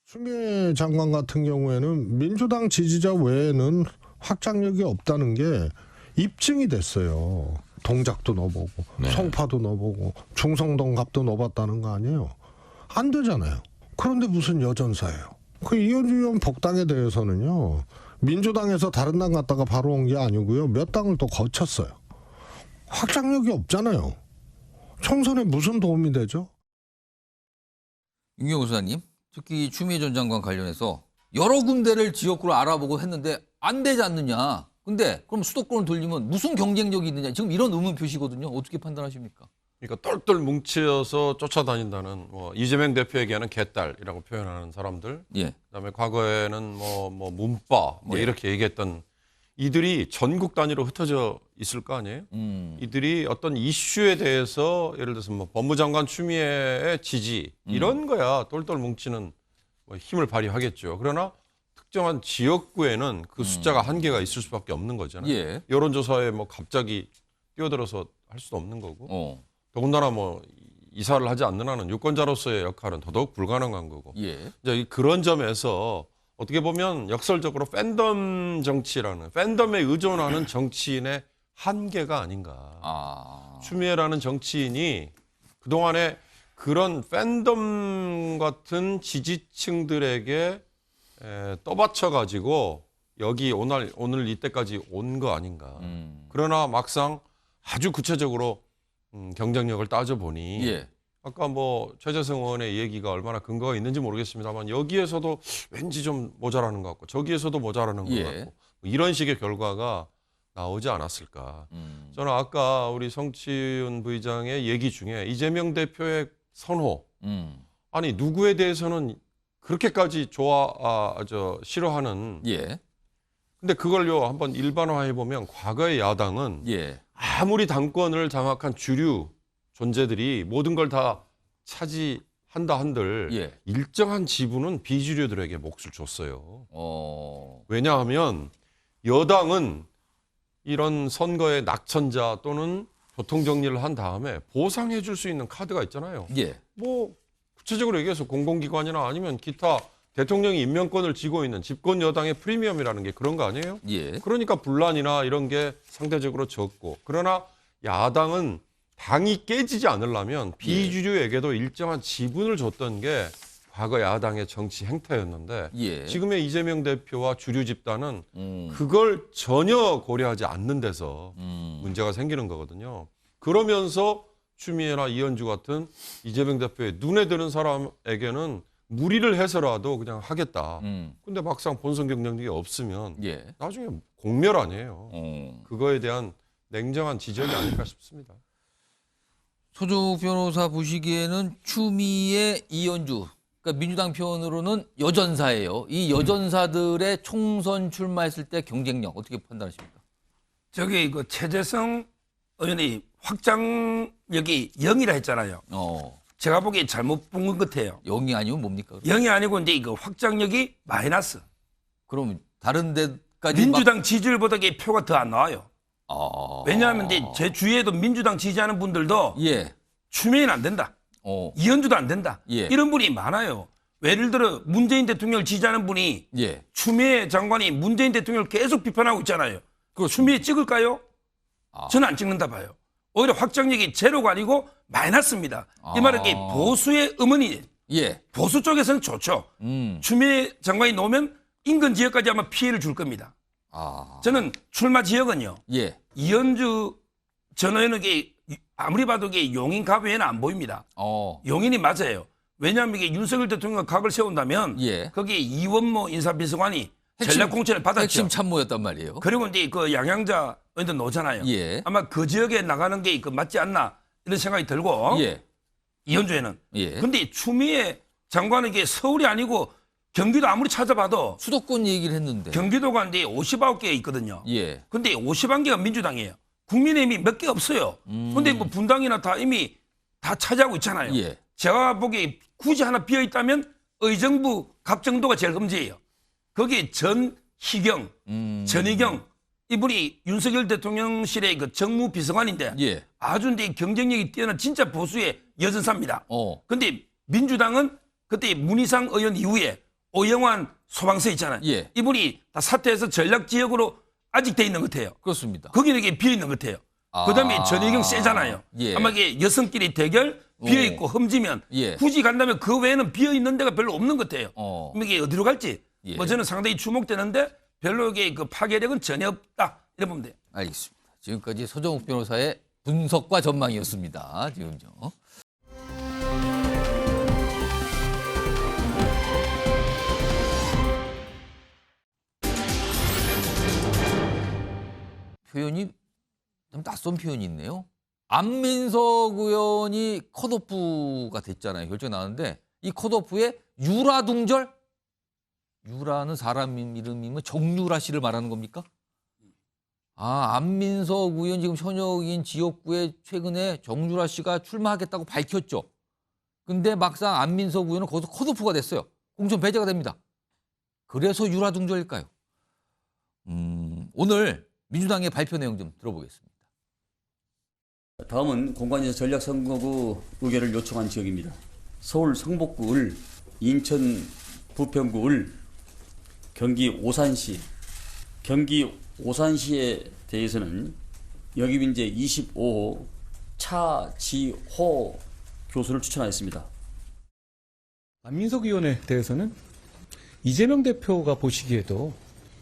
추미애 장관 같은 경우에는 민주당 지지자 외에는 확장력이 없다는 게 입증이 됐어요. 동작도 넣어보고 송파도 넣어보고 충성동 갑도 넣어봤다는 거 아니에요. 안 되잖아요. 그런데 무슨 여전사예요. 그 이현주 의원 복당에 대해서는요. 민주당에서 다른 당 갔다가 바로 온 게 아니고요. 몇 당을 또 거쳤어요. 확장력이 없잖아요. 총선에 무슨 도움이 되죠? 윤경호 소장님, 특히 추미애 전 장관 관련해서 여러 군데를 지역구로 알아보고 했는데 안 되지 않느냐. 근데 그럼 수도권을 돌리면 무슨 경쟁력이 있느냐. 지금 이런 의문 표시거든요. 어떻게 판단하십니까? 그러니까 똘똘 뭉쳐서 쫓아다닌다는 뭐 이재명 대표에게는 개딸이라고 표현하는 사람들, 그다음에 과거에는 뭐 문빠 이렇게 얘기했던 이들이 전국 단위로 흩어져 있을 거 아니에요? 이들이 어떤 이슈에 대해서 예를 들어서 뭐 법무장관 추미애의 지지 이런 거야 똘똘 뭉치는 뭐 힘을 발휘하겠죠. 그러나 특정한 지역구에는 그 숫자가 한계가 있을 수밖에 없는 거잖아요. 여론조사에 뭐 갑자기 뛰어들어서 할 수도 없는 거고. 더군다나 뭐 이사를 하지 않는 한은 유권자로서의 역할은 더더욱 불가능한 거고. 이제 그런 점에서 어떻게 보면 역설적으로 팬덤 정치라는 팬덤에 의존하는 정치인의 한계가 아닌가. 추미애라는 정치인이 그동안에 그런 팬덤 같은 지지층들에게 떠받쳐가지고 여기 오늘 이때까지 온 거 아닌가. 그러나 막상 아주 구체적으로 경쟁력을 따져보니 아까 뭐 최재성 의원의 얘기가 얼마나 근거가 있는지 모르겠습니다만 여기에서도 왠지 좀 모자라는 것 같고 저기에서도 모자라는 것 같고 이런 식의 결과가 나오지 않았을까. 저는 아까 우리 성치훈 부의장의 얘기 중에 이재명 대표의 선호 아니 누구에 대해서는 그렇게까지 싫어하는 근데 그걸요 한번 일반화해 보면 과거의 야당은 아무리 당권을 장악한 주류 존재들이 모든 걸 다 차지한다 한들 일정한 지분은 비주류들에게 몫을 줬어요. 왜냐하면 여당은 이런 선거의 낙천자 또는 교통정리를 한 다음에 보상해 줄 수 있는 카드가 있잖아요. 뭐 구체적으로 얘기해서 공공기관이나 아니면 기타 대통령이 임명권을 쥐고 있는 집권 여당의 프리미엄이라는 게 그런 거 아니에요? 그러니까 분란이나 이런 게 상대적으로 적고 그러나 야당은 당이 깨지지 않으려면 비주류에게도 일정한 지분을 줬던 게 과거 야당의 정치 행태였는데 지금의 이재명 대표와 주류 집단은 그걸 전혀 고려하지 않는 데서 문제가 생기는 거거든요. 그러면서 추미애나 이현주 같은 이재명 대표의 눈에 드는 사람에게는 무리를 해서라도 그냥 하겠다. 근데 막상 본선 경쟁력이 없으면 예. 나중에 공멸 아니에요. 그거에 대한 냉정한 지적이 아닐까 싶습니다. 소정욱 변호사 보시기에는 추미애, 이현주, 그러니까 민주당 편으로는 여전사예요. 이 여전사들의 총선 출마했을 때 경쟁력 어떻게 판단하십니까? 저기 그 최재성 의원이 확장력이 0이라 했잖아요. 제가 보기에 잘못 본 것 같아요. 0이 아니면 뭡니까? 0이 아니고 이제 그 확장력이 마이너스. 그럼 다른 데까지 민주당 지지율보다 이 표가 더 안 나와요. 왜냐하면 이제 제 주위에도 민주당 지지하는 분들도 예. 추미애는 안 된다. 이현주도 안 된다. 예. 이런 분이 많아요. 예를 들어 문재인 대통령을 지지하는 분이 예. 추미애 장관이 문재인 대통령을 계속 비판하고 있잖아요. 추미애 찍을까요? 저는 안 찍는다 봐요. 오히려 확장력이 제로가 아니고 마이너스입니다. 이 말은 이게 보수의 음원이 예. 보수 쪽에서는 좋죠. 추미애 장관이 나오면 인근 지역까지 아마 피해를 줄 겁니다. 저는 출마 지역은요. 예. 이현주 전 의원은 아무리 봐도 이게 용인 갑 외에는 안 보입니다. 용인이 맞아요. 왜냐하면 이게 윤석열 대통령과 각을 세운다면 예. 거기에 이원모 인사비서관이 전략 공천을 받았죠. 핵심 참모였단 말이에요. 그리고 이제 그 양양자 의원도 나오잖아요. 예. 아마 그 지역에 나가는 게 맞지 않나 이런 생각이 들고 예. 이현주에는. 예. 근데 추미애 장관은 이게 서울이 아니고 경기도 아무리 찾아봐도 수도권 얘기를 했는데 경기도가 이제 59개 있거든요. 예. 근데 51개가 민주당이에요. 국민의힘이 몇 개 없어요. 근데 뭐 분당이나 다 이미 다 차지하고 있잖아요. 예. 제가 보기에 굳이 하나 비어 있다면 의정부 갑정도가 제일 흠지예요. 거기에 전희경, 전희경 이분이 윤석열 대통령실의 그 정무비서관인데 예. 아주 이제 경쟁력이 뛰어난 진짜 보수의 여전사입니다. 근데 민주당은 그때 문희상 의원 이후에 오영환 소방서 있잖아요. 예. 이분이 다 사퇴해서 전략 지역으로 아직 돼 있는 것 같아요. 그렇습니다. 거기는 이게 비어 있는 것 같아요. 그다음에 전희경 세잖아요. 예. 아마 이게 여성끼리 대결 비어 있고 흠지면 예. 굳이 간다면 그 외에는 비어 있는 데가 별로 없는 것 같아요. 그럼 이게 어디로 갈지 예. 뭐 저는 상당히 주목되는데 별로 이게 그 파괴력은 전혀 없다 이래 보면 돼요. 알겠습니다. 지금까지 소정욱 변호사의 분석과 전망이었습니다. 지금요. 표현이 좀 낯선 표현이 있네요. 안민석 의원이 컷오프가 됐잖아요. 결정이 나왔는데 이 컷오프에 유라둥절? 유라는 사람 이름이면 정유라 씨를 말하는 겁니까? 안민석 의원 지금 현역인 지역구에 최근에 정유라 씨가 출마하겠다고 밝혔죠. 근데 막상 안민석 의원은 거기서 컷오프가 됐어요. 공천 배제가 됩니다. 그래서 유라둥절일까요? 오늘 민주당의 발표 내용 좀 들어보겠습니다. 다음은 공관위에서 전략선거구 의결을 요청한 지역입니다. 서울 성북구 을, 인천 부평구 을, 경기 오산시. 경기 오산시에 대해서는 역입인재 25호 차지호 교수를 추천하였습니다. 안민석 의원에 대해서는 이재명 대표가 보시기에도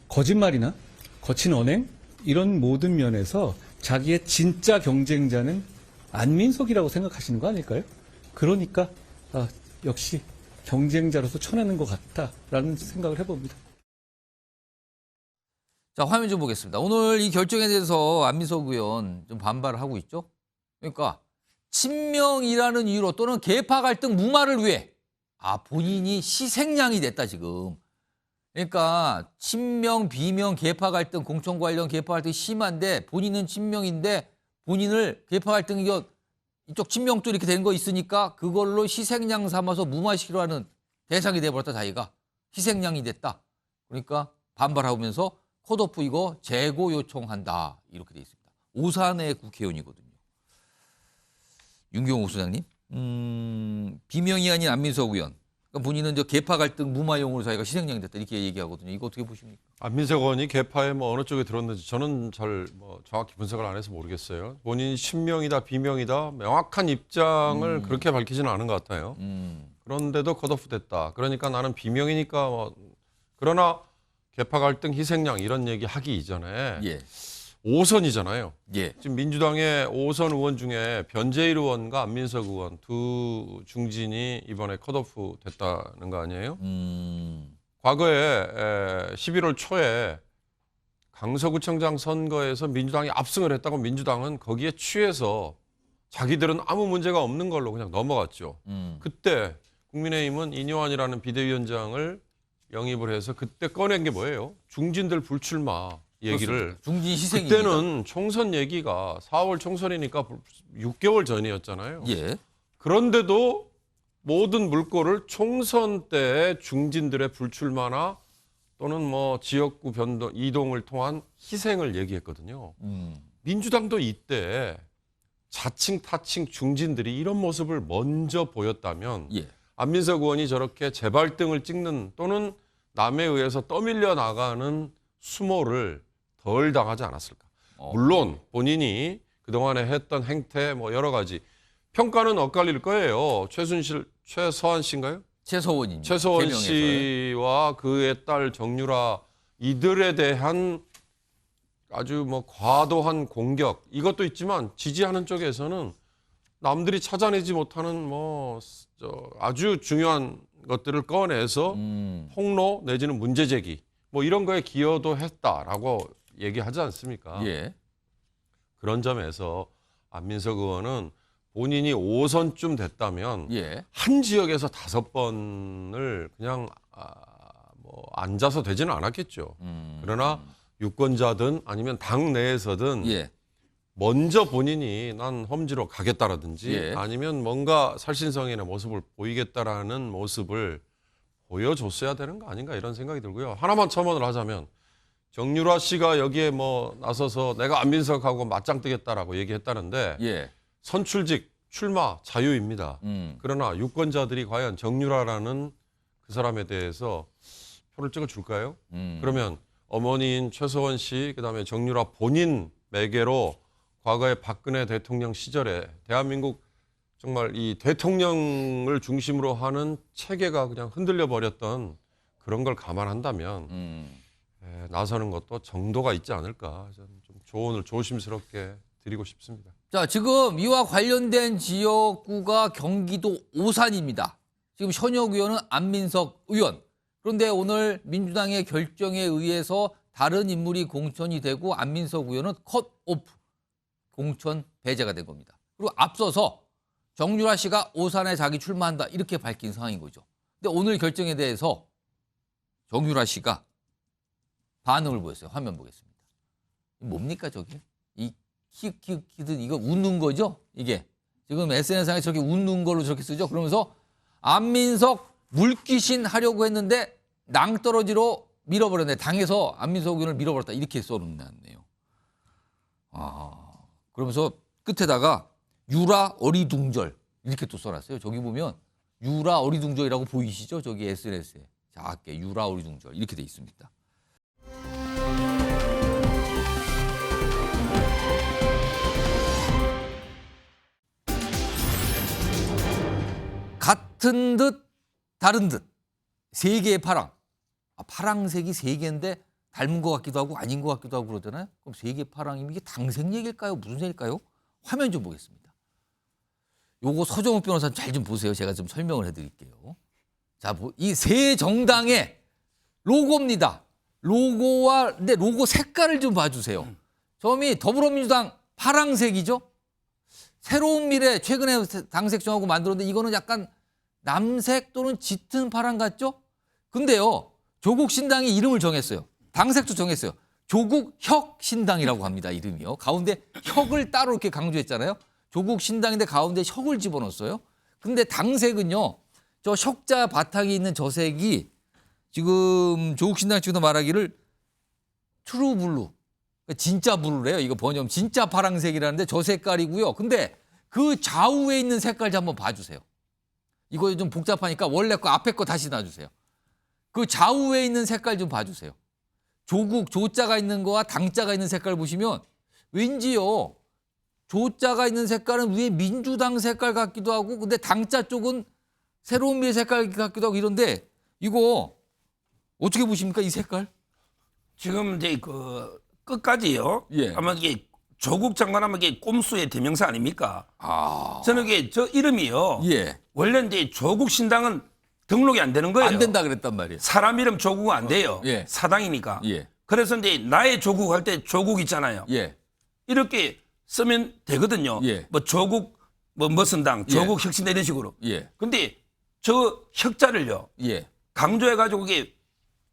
거짓말이나 거친 언행 이런 모든 면에서 자기의 진짜 경쟁자는 안민석이라고 생각하시는 거 아닐까요? 그러니까 역시 경쟁자로서 쳐내는 것 같다라는 생각을 해봅니다. 자, 화면 좀 보겠습니다. 오늘 이 결정에 대해서 안민석 의원 좀 반발을 하고 있죠. 그러니까 친명이라는 이유로 또는 계파 갈등 무마를 위해 본인이 희생양이 됐다 지금. 그러니까 친명, 비명, 계파 갈등, 공천 관련 계파 갈등이 심한데 본인은 친명인데 본인을 계파 갈등 이쪽 친명도 이렇게 된 거 있으니까 그걸로 희생양 삼아서 무마시키려 하는 대상이 돼버렸다 자기가. 희생양이 됐다. 그러니까 반발하면서 컷오프 이거 재고 요청한다 이렇게 돼 있습니다. 오산의 국회의원이거든요. 윤경호 소장님, 비명이 아닌 안민석 의원. 그러니까 본인은 계파 갈등 무마용으로 자기가 희생양이 됐다 이렇게 얘기하거든요. 이거 어떻게 보십니까? 안민석 의원이 계파에 어느 쪽에 들었는지 저는 잘 정확히 분석을 안 해서 모르겠어요. 본인이 친명이다 비명이다 명확한 입장을 그렇게 밝히지는 않은 것 같아요. 그런데도 컷오프 됐다. 그러니까 나는 비명이니까 그러나 계파 갈등 희생양 이런 얘기 하기 이전에 5선이잖아요. 예. 지금 민주당의 5선 의원 중에 변재일 의원과 안민석 의원 두 중진이 이번에 컷오프 됐다는 거 아니에요? 과거에 11월 초에 강서구청장 선거에서 민주당이 압승을 했다고 민주당은 거기에 취해서 자기들은 아무 문제가 없는 걸로 그냥 넘어갔죠. 그때 국민의힘은 인요한이라는 비대위원장을 영입을 해서 그때 꺼낸 게 뭐예요? 중진들 불출마 얘기를. 그렇습니다. 중진 희생입니다. 그때는 총선 얘기가 4월 총선이니까 6개월 전이었잖아요. 예. 그런데도 모든 물꼬를 총선 때 중진들의 불출마나 또는 뭐 지역구 변동, 이동을 통한 희생을 얘기했거든요. 민주당도 이때 자칭 타칭 중진들이 이런 모습을 먼저 보였다면 예. 안민석 의원이 저렇게 재발등을 찍는 또는 남에 의해서 떠밀려 나가는 수모를 덜 당하지 않았을까. 물론 본인이 그동안에 했던 행태 뭐 여러 가지 평가는 엇갈릴 거예요. 최서한 씨인가요? 최서원입니다. 최서원 개명해서요. 씨와 그의 딸 정유라 이들에 대한 아주 뭐 과도한 공격 이것도 있지만 지지하는 쪽에서는 남들이 찾아내지 못하는 뭐 아주 중요한 것들을 꺼내서 폭로 내지는 문제 제기 뭐 이런 거에 기여도 했다라고 얘기하지 않습니까? 예. 그런 점에서 안민석 의원은 본인이 5선쯤 됐다면 예. 한 지역에서 5번을 그냥 뭐 앉아서 되지는 않았겠죠. 그러나 유권자든 아니면 당 내에서든 예. 먼저 본인이 난 험지로 가겠다라든지 예. 아니면 뭔가 살신성인의 모습을 보이겠다라는 모습을 보여줬어야 되는 거 아닌가 이런 생각이 들고요. 하나만 첨언을 하자면 정유라 씨가 여기에 뭐 나서서 내가 안민석하고 맞짱 뜨겠다라고 얘기했다는데 예. 선출직 출마 자유입니다. 그러나 유권자들이 과연 정유라라는 그 사람에 대해서 표를 찍어줄까요? 그러면 어머니인 최서원 씨 그다음에 정유라 본인 매개로 과거에 박근혜 대통령 시절에 대한민국 정말 이 대통령을 중심으로 하는 체계가 그냥 흔들려 버렸던 그런 걸 감안한다면 나서는 것도 정도가 있지 않을까 좀 조언을 조심스럽게 드리고 싶습니다. 자, 지금 이와 관련된 지역구가 경기도 오산입니다. 지금 현역 의원은 안민석 의원. 그런데 오늘 민주당의 결정에 의해서 다른 인물이 공천이 되고 안민석 의원은 컷오프, 공천 배제가 된 겁니다. 그리고 앞서서 정유라 씨가 오산에 자기 출마한다 이렇게 밝힌 상황인 거죠. 근데 오늘 결정에 대해서 정유라 씨가 반응을 보였어요. 화면 보겠습니다. 뭡니까 저게? 이 키키키든 이거 웃는 거죠? 이게 지금 SNS상에 저렇게 웃는 걸로 저렇게 쓰죠. 그러면서 안민석 물귀신 하려고 했는데 낭떠러지로 밀어버렸네. 당에서 안민석 의원을 밀어버렸다. 이렇게 써놓네요. 그러면서 끝에다가 유라 어리둥절 이렇게 또 써놨어요. 저기 보면 유라 어리둥절이라고 보이시죠? 저기 SNS에 작게 유라 어리둥절 이렇게 돼 있습니다. 같은 듯 다른 듯 세 개의 파랑. 파랑색이 세 개인데 닮은 것 같기도 하고 아닌 것 같기도 하고 그러잖아요. 그럼 세 개의 파랑이면 이게 당색 얘기일까요? 무슨 색일까요? 화면 좀 보겠습니다. 요거 서정욱 변호사님 잘 좀 보세요. 제가 좀 설명을 해드릴게요. 자, 이 세 정당의 로고입니다. 근데 로고 색깔을 좀 봐주세요. 처음이 더불어민주당 파랑색이죠. 새로운 미래 최근에 당색 정하고 만들었는데 이거는 약간 남색 또는 짙은 파랑 같죠? 근데요. 조국 신당이 이름을 정했어요. 당색도 정했어요. 조국 혁 신당이라고 합니다. 이름이요. 가운데 혁을 따로 이렇게 강조했잖아요. 조국 신당인데 가운데 혁을 집어넣었어요. 근데 당색은요. 저 혁자 바탕이 있는 저 색이 지금 조국 신당 측도 말하기를 트루 블루. 진짜 블루래요. 이거 번역 진짜 파랑색이라는데 저 색깔이고요. 근데 그 좌우에 있는 색깔 좀 한번 봐주세요. 이거 좀 복잡하니까 원래 거 앞에 거 다시 놔주세요. 그 좌우에 있는 색깔 좀 봐주세요. 조국 조자가 있는 거와 당자가 있는 색깔 보시면 왠지요. 조자가 있는 색깔은 위에 민주당 색깔 같기도 하고 근데 당자 쪽은 새로운 미래 색깔 같기도 하고 이런데 이거 어떻게 보십니까? 이 색깔? 지금 이제 그 끝까지요. 예. 아마 이게 조국 장관 하면 이게 꼼수의 대명사 아닙니까? 아. 저는 이게 저 이름이요. 예. 원래 이제 조국 신당은 등록이 안 되는 거예요. 안 된다 그랬단 말이에요. 사람 이름 조국은 안 돼요. 예. 사당이니까. 예. 그래서 이제 나의 조국 할 때 조국 있잖아요. 예. 이렇게 쓰면 되거든요. 예. 뭐 조국 뭐 무슨 당, 조국 혁신당 이런 식으로. 예. 근데 저 혁자를요. 예. 강조해 가지고 이게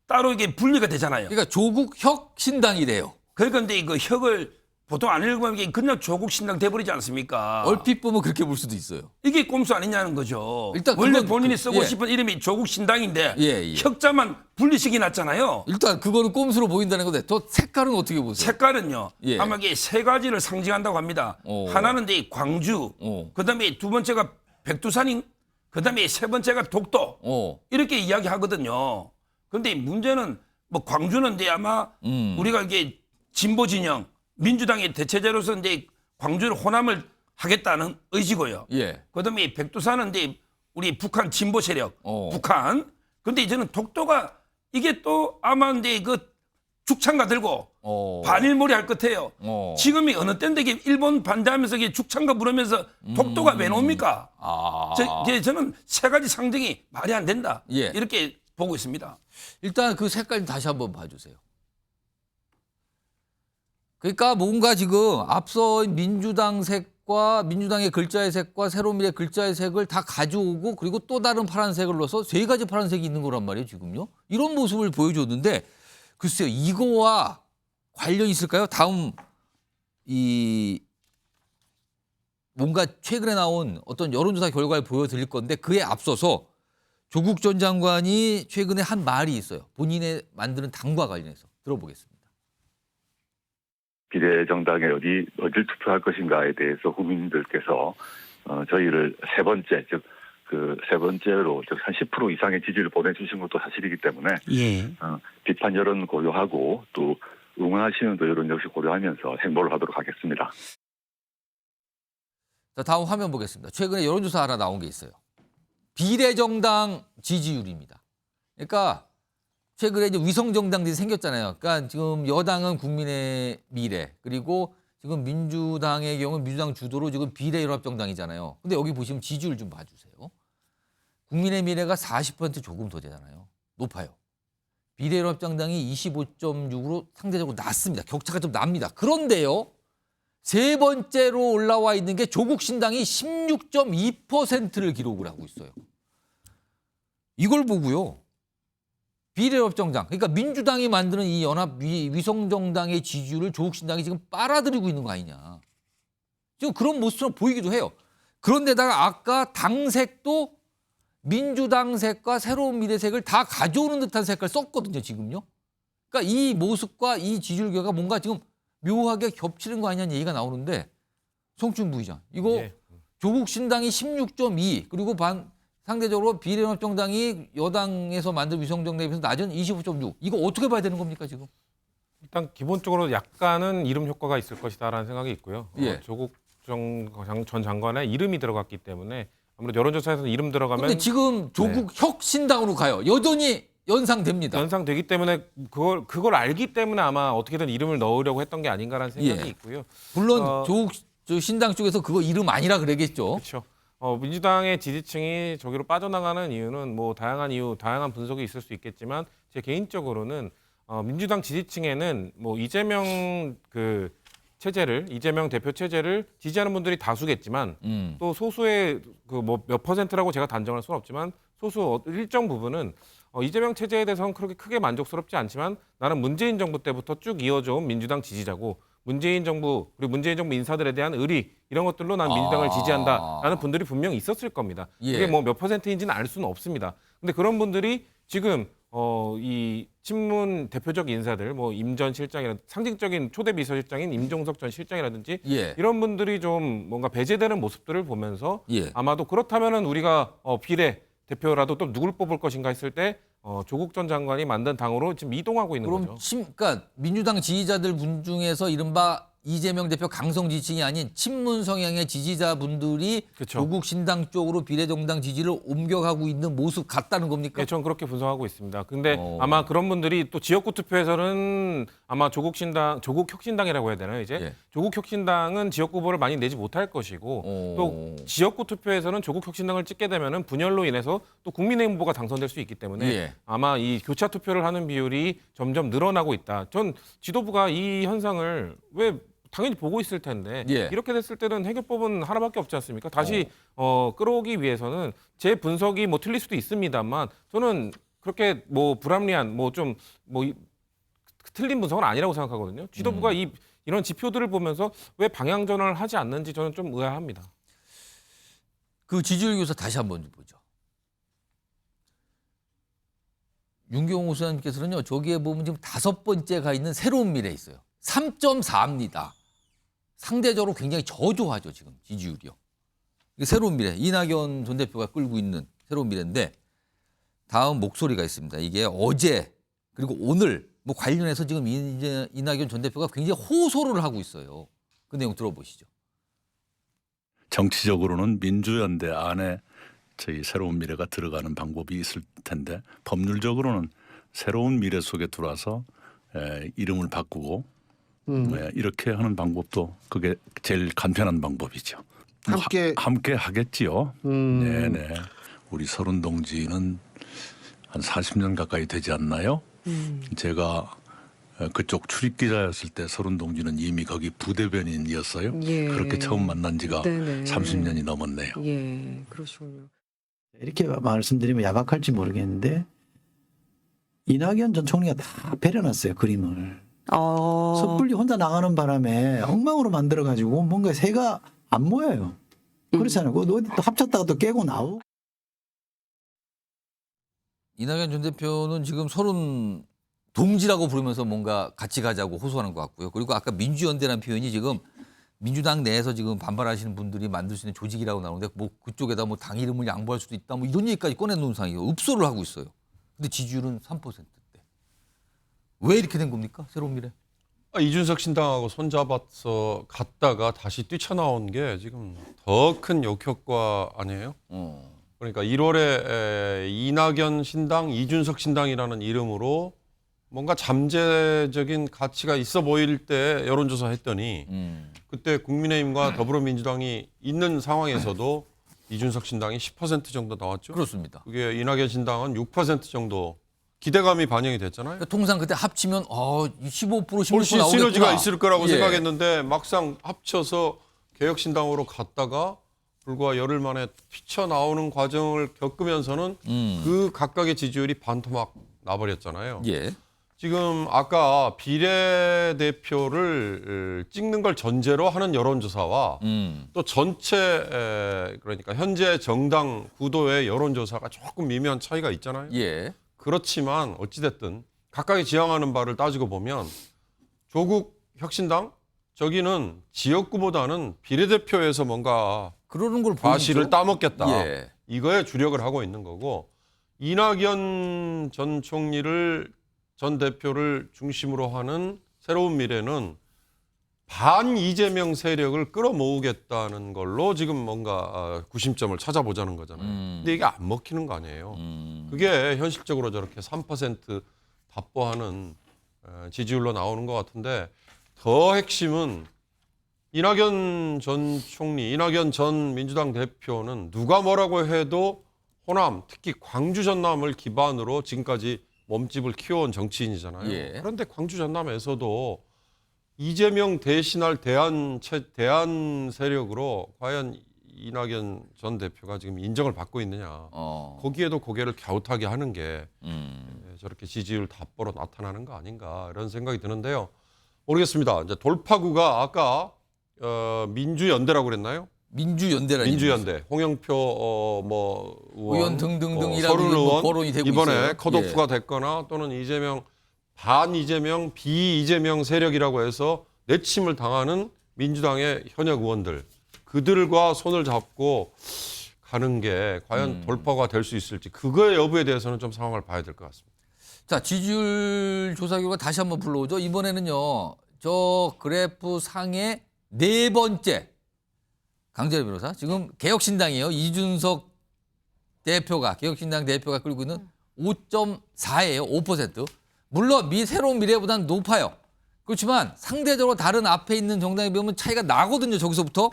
따로 이게 분리가 되잖아요. 그러니까 조국 혁신당이래요. 그러니까 근데 이거 혁을 보통 안 읽으면 이게 그냥 조국 신당 돼버리지 않습니까? 얼핏 보면 그렇게 볼 수도 있어요. 이게 꼼수 아니냐는 거죠. 일단 원래 그건 본인이 그- 쓰고 예. 싶은 이름이 조국 신당인데 예. 혁자만 분리시켜 놨잖아요. 일단 그거는 꼼수로 보인다는 건데 또 색깔은 어떻게 보세요? 색깔은요. 예. 아마 이게 세 가지를 상징한다고 합니다. 오. 하나는 이제 광주, 그다음에 두 번째가 백두산인, 그다음에 세 번째가 독도. 이렇게 이야기하거든요. 그런데 문제는 뭐 광주는 이제 아마 우리가 이게 진보 진영 민주당의 대체제로서 이제 광주를 호남을 하겠다는 의지고요. 예. 그다음에 백두산은 이제 우리 북한 진보 세력, 북한. 근데 이제는 독도가 이게 또 아마 이제 그 죽창가 들고 반일몰이 할 것 같아요. 지금이 어느 때인데 이게 일본 반대하면서 이게 죽창가 부르면서 독도가 왜 나옵니까? 저는 세 가지 상징이 말이 안 된다. 예. 이렇게 보고 있습니다. 일단 그 색깔 다시 한번 봐주세요. 그러니까 뭔가 지금 앞서 민주당 색과 민주당의 글자의 색과 새로미래 글자의 색을 다 가져오고 그리고 또 다른 파란색을 넣어서 세 가지 파란색이 있는 거란 말이에요, 지금요. 이런 모습을 보여줬는데 글쎄요, 이거와 관련이 있을까요? 다음 이 뭔가 최근에 나온 어떤 여론조사 결과를 보여드릴 건데 그에 앞서서 조국 전 장관이 최근에 한 말이 있어요. 본인의 만드는 당과 관련해서 들어보겠습니다. 비례정당에 어딜 투표할 것인가에 대해서 국민들께서 저희를 세 번째, 즉 그 세 번째로 즉 한 10% 이상의 지지를 보내주신 것도 사실이기 때문에 비판 여론 고려하고 또 응원하시는 또 여론 역시 고려하면서 행보를 하도록 하겠습니다. 자, 다음 화면 보겠습니다. 최근에 여론조사 하나 나온 게 있어요. 비례정당 지지율입니다. 그러니까 최근에 이제 위성정당들이 생겼잖아요. 그러니까 지금 여당은 국민의 미래, 그리고 지금 민주당의 경우는 민주당 주도로 지금 비례연합정당이잖아요. 근데 여기 보시면 지지율 좀 봐주세요. 국민의 미래가 40% 조금 더 되잖아요. 높아요. 비례연합정당이 25.6으로 상대적으로 낮습니다. 격차가 좀 납니다. 그런데요, 세 번째로 올라와 있는 게 조국신당이 16.2%를 기록을 하고 있어요. 이걸 보고요. 비례연합정당, 그러니까 민주당이 만드는 이 연합 위성정당의 지지율을 조국신당이 지금 빨아들이고 있는 거 아니냐. 지금 그런 모습처럼 보이기도 해요. 그런데다가 아까 당색도 민주당 색과 새로운 미래색을 다 가져오는 듯한 색깔 썼거든요, 지금요. 그러니까 이 모습과 이 지지율 결과가 뭔가 지금 묘하게 겹치는 거 아니냐는 얘기가 나오는데 송충 부의장, 이거 조국신당이 16.2 그리고 상대적으로 비례연합정당이 여당에서 만든 위성정당에 비해서 낮은 25.6. 이거 어떻게 봐야 되는 겁니까 지금? 일단 기본적으로 약간은 이름 효과가 있을 것이다라는 생각이 있고요. 예. 조국 전 장관의 이름이 들어갔기 때문에 아무래도 여론조사에서는 이름 들어가면. 근데 지금 조국 혁신당으로 가요. 여전히 연상됩니다. 연상되기 때문에 그걸 알기 때문에 아마 어떻게든 이름을 넣으려고 했던 게 아닌가라는 생각이 있고요. 물론 조국 신당 쪽에서 그거 이름 아니라 그러겠죠. 그렇죠. 민주당의 지지층이 저기로 빠져나가는 이유는 뭐 다양한 분석이 있을 수 있겠지만 제 개인적으로는 민주당 지지층에는 뭐 이재명 이재명 대표 체제를 지지하는 분들이 다수겠지만 또 소수의 그 뭐 몇 퍼센트라고 제가 단정할 수는 없지만 소수 일정 부분은 이재명 체제에 대해서는 그렇게 크게 만족스럽지 않지만 나는 문재인 정부 때부터 쭉 이어져온 민주당 지지자고 문재인 정부 그리고 문재인 정부 인사들에 대한 의리 이런 것들로 난 민주당을 지지한다라는 분들이 분명히 있었을 겁니다. 그게 뭐 몇 퍼센트인지는 알 수는 없습니다. 근데 그런 분들이 지금 이 친문 대표적 인사들 뭐 임 전 실장이나 상징적인 초대 비서실장인 임종석 전 실장이라든지 이런 분들이 좀 뭔가 배제되는 모습들을 보면서 아마도 그렇다면은 우리가 비례 대표라도 또 누굴 뽑을 것인가 했을 때 조국 전 장관이 만든 당으로 지금 이동하고 있는 거죠. 그러니까 민주당 지지자들 분 중에서 이른바 이재명 대표 강성 지층이 아닌 친문 성향의 지지자분들이 그쵸. 조국 신당 쪽으로 비례정당 지지를 옮겨가고 있는 모습 같다는 겁니까? 네, 저는 그렇게 분석하고 있습니다. 근데 아마 그런 분들이 또 지역구 투표에서는 아마 조국 혁신당이라고 해야 되나요, 이제? 예. 조국 혁신당은 지역구 후보를 많이 내지 못할 것이고 또 지역구 투표에서는 조국 혁신당을 찍게 되면은 분열로 인해서 또 국민의힘 후보가 당선될 수 있기 때문에 예. 아마 이 교차 투표를 하는 비율이 점점 늘어나고 있다. 전 지도부가 이 현상을 왜 당연히 보고 있을 텐데 예. 이렇게 됐을 때는 해결법은 하나밖에 없지 않습니까? 다시 끌어오기 위해서는 제 분석이 뭐 틀릴 수도 있습니다만 저는 그렇게 뭐 불합리한 틀린 분석은 아니라고 생각하거든요. 지도부가 이런 지표들을 보면서 왜 방향 전환을 하지 않는지 저는 좀 의아합니다. 그 지지율 교사 다시 한번 보죠. 윤경호 수장님께서는요, 저기에 보면 지금 5번째가 있는 새로운 미래에 있어요. 3.4입니다. 상대적으로 굉장히 저조하죠, 지금 지지율이요. 이게 새로운 미래, 이낙연 전 대표가 끌고 있는 새로운 미래인데 다음 목소리가 있습니다. 이게 어제 그리고 오늘 뭐 관련해서 지금 이낙연 전 대표가 굉장히 호소를 하고 있어요. 그 내용 들어보시죠. 정치적으로는 민주연대 안에 저희 새로운 미래가 들어가는 방법이 있을 텐데 법률적으로는 새로운 미래 속에 들어와서 이름을 바꾸고 이렇게 하는 방법도 그게 제일 간편한 방법이죠. 함께 하겠지요. 네네. 우리 서른 동지는 한 40년 가까이 되지 않나요? 제가 그쪽 출입 기자였을 때 서른 동지는 이미 거기 부대변인이었어요. 예. 그렇게 처음 만난 지가 네네. 30년이 넘었네요. 예, 그러시군요. 이렇게 말씀드리면 야박할지 모르겠는데 이낙연 전 총리가 다 배려놨어요, 그림을. 섣불리 혼자 나가는 바람에 엉망으로 만들어가지고 뭔가 새가 안 모여요. 그렇잖아요. 그거 어디 또 합쳤다가 또 깨고 나오고. 이낙연 전 대표는 지금 서른 동지라고 부르면서 뭔가 같이 가자고 호소하는 것 같고요. 그리고 아까 민주연대라는 표현이 지금 민주당 내에서 지금 반발하시는 분들이 만들 수 있는 조직이라고 나오는데 뭐 그쪽에다 뭐 당 이름을 양보할 수도 있다 뭐 이런 얘기까지 꺼내놓은 상황이에요. 읍소를 하고 있어요. 근데 지지율은 3%대. 왜 이렇게 된 겁니까? 새로운 미래. 이준석 신당하고 손잡아서 갔다가 다시 뛰쳐나온 게 지금 더 큰 역효과 아니에요? 그러니까 1월에 이낙연 신당, 이준석 신당이라는 이름으로 뭔가 잠재적인 가치가 있어 보일 때 여론조사 했더니 그때 국민의힘과 더불어민주당이 있는 상황에서도 이준석 신당이 10% 정도 나왔죠. 그렇습니다. 그게 이낙연 신당은 6% 정도 기대감이 반영이 됐잖아요. 그러니까 통상 그때 합치면 15% 16% 훨씬 나오겠구나. 시너지가 있을 거라고 예. 생각했는데 막상 합쳐서 개혁신당으로 갔다가 불과 열흘 만에 튀쳐나오는 과정을 겪으면서는 그 각각의 지지율이 반토막 나버렸잖아요. 예. 지금 아까 비례대표를 찍는 걸 전제로 하는 여론조사와 또 전체 그러니까 현재 정당 구도의 여론조사가 조금 미묘한 차이가 있잖아요. 예. 그렇지만 어찌됐든 각각이 지향하는 바를 따지고 보면 조국 혁신당 저기는 지역구보다는 비례대표에서 뭔가 그러는 걸 과실을 따먹겠다. 예. 이거에 주력을 하고 있는 거고 이낙연 전 총리를 전 대표를 중심으로 하는 새로운 미래는 반 이재명 세력을 끌어모으겠다는 걸로 지금 뭔가 구심점을 찾아보자는 거잖아요. 근데 이게 안 먹히는 거 아니에요. 그게 현실적으로 저렇게 3% 답보하는 지지율로 나오는 것 같은데 더 핵심은 이낙연 전 총리, 이낙연 전 민주당 대표는 누가 뭐라고 해도 호남, 특히 광주 전남을 기반으로 지금까지 몸집을 키워온 정치인이잖아요. 예. 그런데 광주 전남에서도 이재명 대신할 대안 세력으로 과연 이낙연 전 대표가 지금 인정을 받고 있느냐. 거기에도 고개를 갸웃하게 하는 게 저렇게 지지율 답보로 나타나는 거 아닌가 이런 생각이 드는데요. 모르겠습니다. 이제 돌파구가 아까 민주연대라고 그랬나요? 민주연대. 홍영표 의원 등등등이라고 서른 의원 거론이 되고 이번에 있어요. 컷오프가 예. 됐거나 또는 반 이재명, 비이재명 세력이라고 해서 내침을 당하는 민주당의 현역 의원들 그들과 손을 잡고 가는 게 과연 돌파가 될 수 있을지 그거의 여부에 대해서는 좀 상황을 봐야 될 것 같습니다. 자, 지지율 조사 결과 다시 한번 불러오죠. 이번에는요. 저 그래프 상의 네 번째 강재열 변호사 지금 개혁신당이에요. 이준석 대표가 개혁신당 대표가 끌고 있는 5.4예요. 5%. 물론 새로운 미래보다는 높아요. 그렇지만 상대적으로 다른 앞에 있는 정당에 비하면 차이가 나거든요. 저기서부터.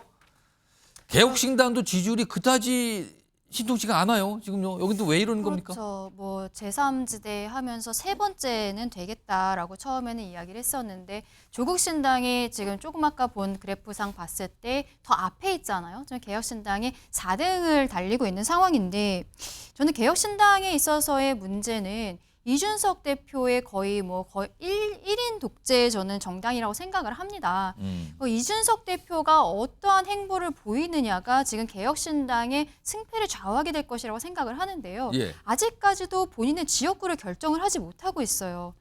개혁신당도 지지율이 그다지 신통치가 않아요. 지금요. 여기도 왜 이러는 겁니까? 그렇죠. 뭐 제3지대 하면서 세 번째는 되겠다라고 처음에는 이야기를 했었는데 조국 신당이 지금 조금 아까 본 그래프상 봤을 때 더 앞에 있잖아요. 저는 개혁신당이 4등을 달리고 있는 상황인데 저는 개혁신당에 있어서의 문제는 이준석 대표의 거의 1인 독재 저는 정당이라고 생각을 합니다. 이준석 대표가 어떠한 행보를 보이느냐가 지금 개혁신당의 승패를 좌우하게 될 것이라고 생각을 하는데요. 예. 아직까지도 본인의 지역구를 결정을 하지 못하고 있어요.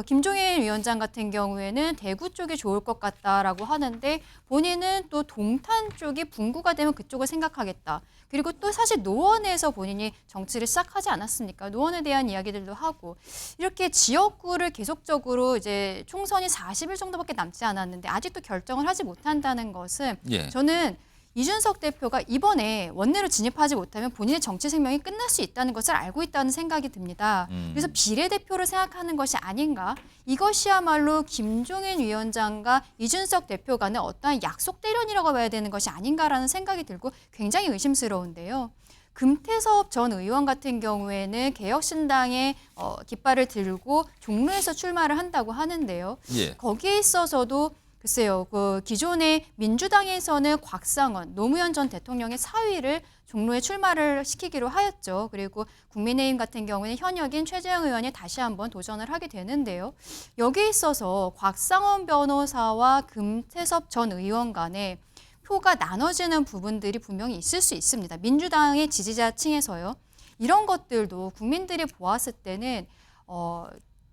김종인 위원장 같은 경우에는 대구 쪽이 좋을 것 같다라고 하는데 본인은 또 동탄 쪽이 분구가 되면 그쪽을 생각하겠다. 그리고 또 사실 노원에서 본인이 정치를 시작하지 않았습니까? 노원에 대한 이야기들도 하고 이렇게 지역구를 계속적으로 이제 총선이 40일 정도밖에 남지 않았는데 아직도 결정을 하지 못한다는 것은 예. 저는 이준석 대표가 이번에 원내로 진입하지 못하면 본인의 정치 생명이 끝날 수 있다는 것을 알고 있다는 생각이 듭니다. 그래서 비례대표를 생각하는 것이 아닌가. 이것이야말로 김종인 위원장과 이준석 대표 간의 어떠한 약속 대련이라고 봐야 되는 것이 아닌가라는 생각이 들고 굉장히 의심스러운데요. 금태섭 전 의원 같은 경우에는 개혁신당의 깃발을 들고 종로에서 출마를 한다고 하는데요. 예. 거기에 있어서도 글쎄요, 기존의 민주당에서는 곽상원, 노무현 전 대통령의 사위를 종로에 출마를 시키기로 하였죠. 그리고 국민의힘 같은 경우는 현역인 최재형 의원이 다시 한번 도전을 하게 되는데요. 여기에 있어서 곽상원 변호사와 금태섭 전 의원 간에 표가 나눠지는 부분들이 분명히 있을 수 있습니다. 민주당의 지지자층에서요. 이런 것들도 국민들이 보았을 때는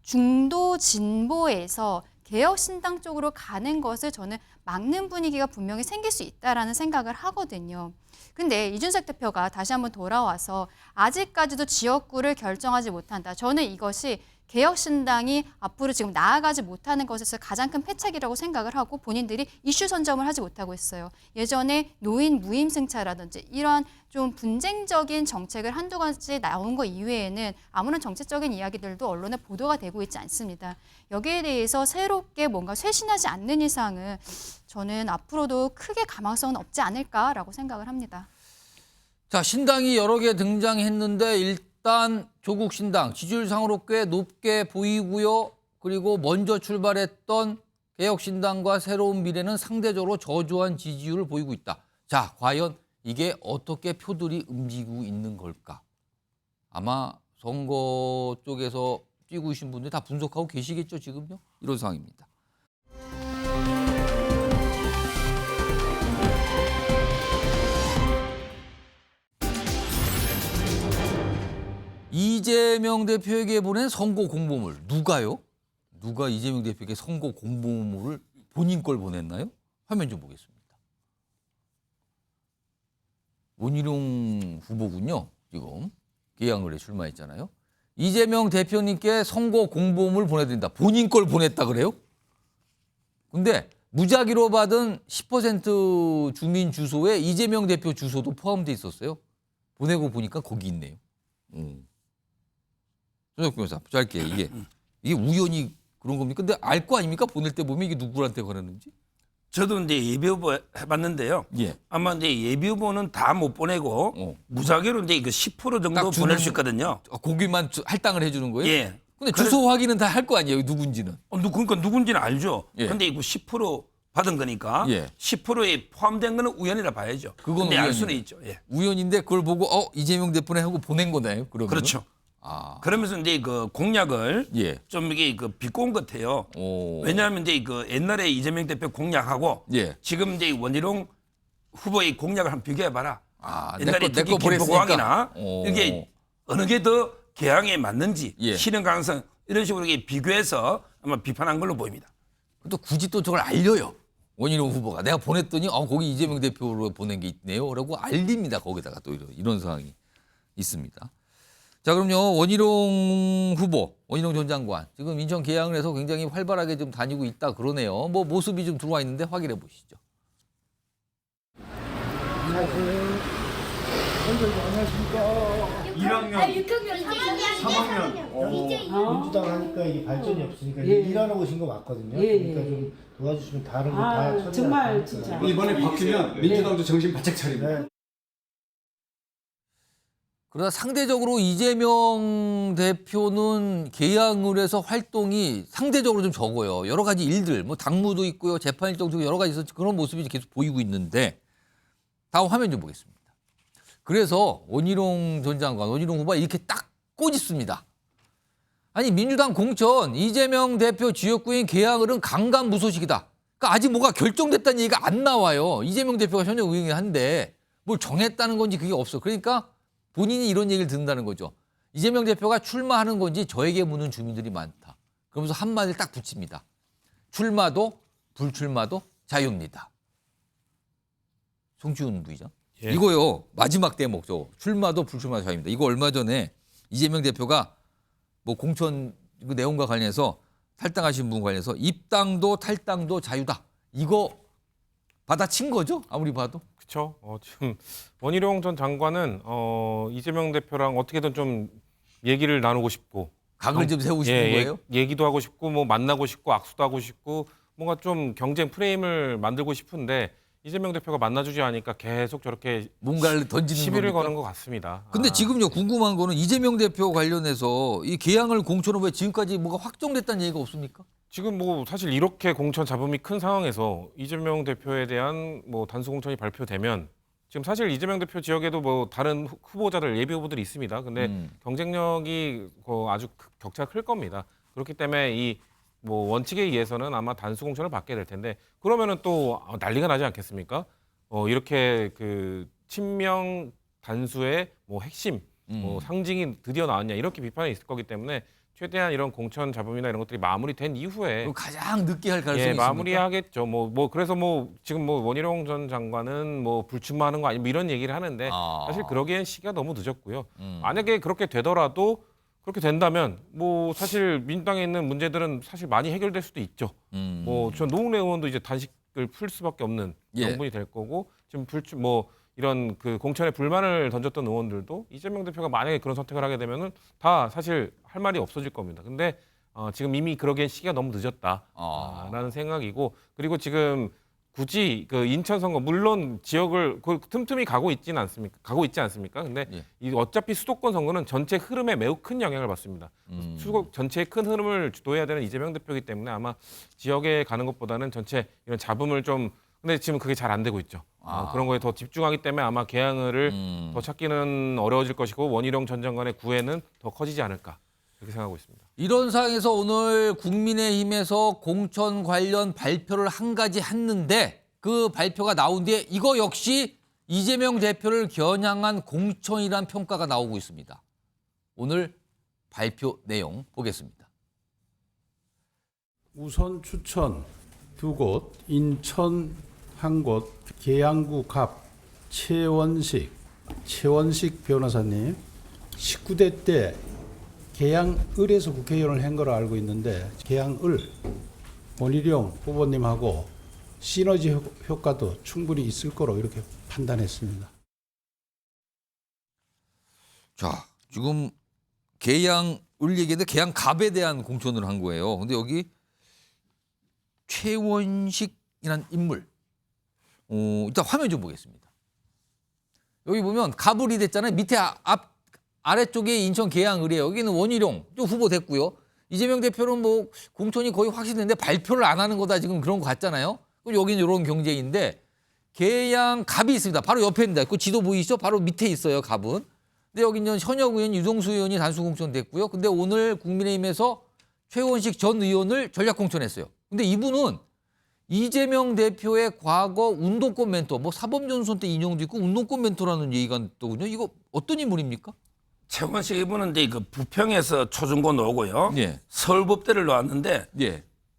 중도 진보에서 개혁신당 쪽으로 가는 것을 저는 막는 분위기가 분명히 생길 수 있다라는 생각을 하거든요. 근데 이준석 대표가 다시 한번 돌아와서 아직까지도 지역구를 결정하지 못한다. 저는 이것이 개혁신당이 앞으로 지금 나아가지 못하는 것에서 가장 큰 패착이라고 생각을 하고 본인들이 이슈 선점을 하지 못하고 있어요. 예전에 노인 무임승차라든지 이러한 좀 분쟁적인 정책을 한두 가지 나온 것 이외에는 아무런 정책적인 이야기들도 언론에 보도가 되고 있지 않습니다. 여기에 대해서 새롭게 뭔가 쇄신하지 않는 이상은 저는 앞으로도 크게 가망성은 없지 않을까라고 생각을 합니다. 자, 신당이 여러 개 등장했는데 일단 조국 신당 지지율상으로 꽤 높게 보이고요. 그리고 먼저 출발했던 개혁신당과 새로운 미래는 상대적으로 저조한 지지율을 보이고 있다. 자, 과연 이게 어떻게 표들이 움직이고 있는 걸까? 아마 선거 쪽에서 뛰고 계신 분들 다 분석하고 계시겠죠, 지금요? 이런 상황입니다. 이재명 대표에게 보낸 선거 공보물 누가요? 누가 이재명 대표에게 선거 공보물을 본인 걸 보냈나요? 화면 좀 보겠습니다. 원희룡 후보군요. 지금 계양을에 출마했잖아요. 이재명 대표님께 선거 공보물 보내드린다. 본인 걸 보냈다 그래요? 근데 무작위로 받은 10% 주민 주소에 이재명 대표 주소도 포함돼 있었어요. 보내고 보니까 거기 있네요. 손혁 변호사, 짧게 이게 우연히 그런 겁니까? 근데 알 거 아닙니까? 보낼 때 보면 이게 누구한테 보냈는지? 저도 이제 예비후보 해봤는데요. 예. 아마 이제 예비후보는 다 못 보내고 무작위로 이제 이거 10% 정도 보낼 수 있거든요. 거기만 할당을 해주는 거예요? 예. 근데 주소 확인은 다 할 거 아니에요, 누군지는? 그러니까 누군지는 알죠. 예. 근데 이거 10% 받은 거니까 예. 10%에 포함된 거는 우연이라 봐야죠. 그건 근데 알 우연이네. 수는 있죠. 예. 우연인데 그걸 보고 이재명 대표네 하고 보낸 거네요. 그러면 그렇죠. 그러면서 이제 그 공약을 예. 좀 이게 비꼰 것 같아요. 왜냐하면 이제 그 옛날에 이재명 대표 공약하고 예. 지금 이제 원희룡 후보의 공약을 한번 비교해봐라. 내 옛날에 거 특히 보냈으니까. 김포공항이나 이게 어느 게 더 개항에 맞는지 예. 실현 가능성 이런 식으로 이렇게 비교해서 아마 비판한 걸로 보입니다. 또 굳이 또 저걸 알려요. 원희룡 후보가 내가 보냈더니 거기 이재명 대표로 보낸 게 있네요. 라고 알립니다. 거기다가 또 이런 상황이 있습니다. 자, 그럼요. 원희룡 후보, 원희룡 전 장관 지금 인천 계양을 해서 굉장히 활발하게 좀 다니고 있다 그러네요. 뭐 모습이 좀 들어와 있는데 확인해 보시죠. 안녕하십니까. 1학년, 3학년. 민주당 하니까 이게 발전이 없으니까 예. 일하러 오신 거 맞거든요. 예, 그러니까 예. 좀 도와주시면 다른 거 다 처리할 정말 거니까. 진짜. 이번에 바뀌면 민주당도 정신 바짝 차립니다. 그러나 상대적으로 이재명 대표는 계양을 해서 활동이 상대적으로 좀 적어요. 여러 가지 일들, 뭐 당무도 있고요, 재판 일정도 여러 가지 있어서 그런 모습이 계속 보이고 있는데 다음 화면 좀 보겠습니다. 그래서 원희룡 전 장관, 원희룡 후보가 이렇게 딱 꼬집습니다. 아니 민주당 공천 이재명 대표 지역구인 계양을은 강간무소식이다. 그러니까 아직 뭐가 결정됐다는 얘기가 안 나와요. 이재명 대표가 현역 의원이긴 한데 뭘 정했다는 건지 그게 없어. 그러니까 본인이 이런 얘기를 듣는다는 거죠. 이재명 대표가 출마하는 건지 저에게 묻는 주민들이 많다. 그러면서 한마디를 딱 붙입니다. 출마도 불출마도 자유입니다. 송지훈 부의장. 예. 이거요. 마지막 대목죠. 출마도 불출마도 자유입니다. 이거 얼마 전에 이재명 대표가 뭐 공천 그 내용과 관련해서 탈당하신 분 관련해서 입당도 탈당도 자유다. 이거 받아친 거죠? 아무리 봐도. 그렇죠. 지금 원희룡 전 장관은 이재명 대표랑 어떻게든 좀 얘기를 나누고 싶고 각을 좀 세우고 싶은 거예요? 얘기도 하고 싶고 뭐 만나고 싶고 악수도 하고 싶고 뭔가 좀 경쟁 프레임을 만들고 싶은데 이재명 대표가 만나주지 않으니까 계속 저렇게 뭔가를 던지는 시비를 겁니까? 거는 것 같습니다. 근데 지금요 궁금한 거는 이재명 대표 관련해서 이 계양을 공천은 왜 지금까지 뭐가 확정됐다는 얘기가 없습니까? 지금 뭐 사실 이렇게 공천 잡음이 큰 상황에서 이재명 대표에 대한 뭐 단수 공천이 발표되면 지금 사실 이재명 대표 지역에도 뭐 다른 후보자들 예비 후보들이 있습니다. 근데 경쟁력이 아주 격차가 클 겁니다. 그렇기 때문에 이 뭐 원칙에 의해서는 아마 단수 공천을 받게 될 텐데 그러면은 또 난리가 나지 않겠습니까? 이렇게 그 친명 단수의 뭐 핵심, 뭐 상징이 드디어 나왔냐 이렇게 비판이 있을 거기 때문에 최대한 이런 공천 잡음이나 이런 것들이 마무리된 이후에 가장 늦게 할 가능성이 있습니까? 마무리하겠죠. 뭐 그래서 뭐 지금 뭐 원희룡 전 장관은 뭐 불출마하는 거 아니 뭐 이런 얘기를 하는데 사실 그러기엔 시기가 너무 늦었고요. 만약에 그렇게 되더라도 그렇게 된다면 뭐 사실 민주당에 있는 문제들은 사실 많이 해결될 수도 있죠. 뭐 전 노웅래 의원도 이제 단식을 풀 수밖에 없는 명분이 될 거고 지금 뭐 이런 그 공천에 불만을 던졌던 의원들도 이재명 대표가 만약에 그런 선택을 하게 되면은 다 사실 할 말이 없어질 겁니다. 근데 지금 이미 그러기엔 시기가 너무 늦었다라는 생각이고 그리고 지금 굳이 그 인천 선거 물론 지역을 틈틈이 가고 있지 않습니까? 근데 이 어차피 수도권 선거는 전체 흐름에 매우 큰 영향을 받습니다. 수도권 전체의 큰 흐름을 주도해야 되는 이재명 대표이기 때문에 아마 지역에 가는 것보다는 전체 이런 잡음을 좀 근데 지금 그게 잘 안 되고 있죠. 그런 거에 더 집중하기 때문에 아마 계양을 더 찾기는 어려워질 것이고 원희룡 전 장관의 구애는 더 커지지 않을까 이렇게 생각하고 있습니다. 이런 상황에서 오늘 국민의힘에서 공천 관련 발표를 한 가지 했는데 그 발표가 나온 뒤에 이거 역시 이재명 대표를 겨냥한 공천이란 평가가 나오고 있습니다. 오늘 발표 내용 보겠습니다. 우선 추천 2곳, 인천 1곳, 계양구 갑 최원식 변호사님 19대 때 계양을에서 국회의원을 한 거로 알고 있는데 계양을 원희룡 후보님하고 시너지 효과도 충분히 있을 거로 이렇게 판단했습니다. 자, 지금 계양을 얘기했는데 계양갑에 대한 공천을 한 거예요. 근데 여기 최원식이라는 인물. 일단 화면 좀 보겠습니다. 여기 보면 갑을이 됐잖아요. 밑에 아래쪽에 인천 계양을이에요. 여기는 원희룡 후보 됐고요. 이재명 대표는 뭐 공천이 거의 확실했는데 발표를 안 하는 거다 지금 그런 거 같잖아요. 그럼 여기는 이런 경쟁인데 계양갑이 있습니다. 바로 옆에 있습니다. 그 지도 보이시죠? 바로 밑에 있어요. 갑은. 근데 여기는 현역 의원 유동수 의원이 단수 공천됐고요. 근데 오늘 국민의힘에서 최원식 전 의원을 전략 공천했어요. 근데 이분은 이재명 대표의 과거 운동권 멘토, 뭐 사법연수원 때 인용도 있고 운동권 멘토라는 얘기가 있더군요. 이거 어떤 인물입니까? 최원식 이분은 이제 그 부평에서 초중고 나오고요. 서울법대를 나왔는데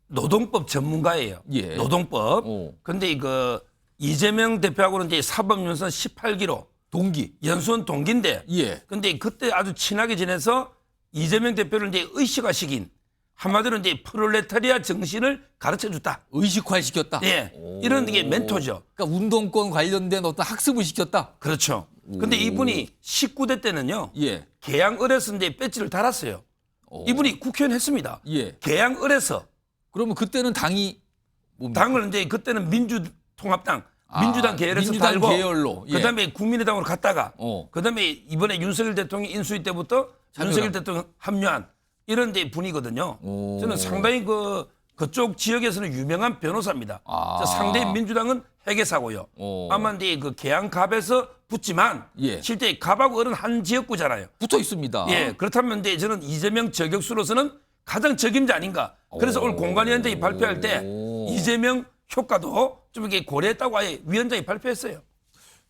노동법 전문가예요. 노동법. 근데 이거 이재명 대표하고는 이제 사법연수원 18기로 동기. 연수원 동기인데. 예. 근데 그때 아주 친하게 지내서 이재명 대표를 이제 의식화시킨 한마디로 이제 프롤레타리아 정신을 가르쳐 줬다. 의식화시켰다. 예. 이런 게 멘토죠. 그러니까 운동권 관련된 어떤 학습을 시켰다. 그렇죠. 근데 이분이 19대 때는요. 예. 계양을에서 이제 배지를 달았어요. 이분이 국회의원 했습니다. 예. 계양을에서. 그러면 그때는 당이 뭡니까? 당을 이제 그때는 민주통합당, 민주당 계열에서 민주당 달고 계열로. 예. 그다음에 국민의당으로 갔다가 어. 그다음에 이번에 윤석열 대통령 인수위 때부터 윤석열 대통령 합류한 이런 데 분이거든요. 저는 상당히 그쪽 지역에서는 유명한 변호사입니다. 상대히 민주당은 회계사고요. 아마 이제 그 계양갑에서 붙지만 예. 실제 갑하고 어른 한 지역구잖아요. 붙어 있습니다. 예, 그렇다면 이제 저는 이재명 저격수로서는 가장 적임자 아닌가. 그래서 오늘 공관위원장이 발표할 때 이재명 효과도 좀 이렇게 고려했다고 아예 위원장이 발표했어요.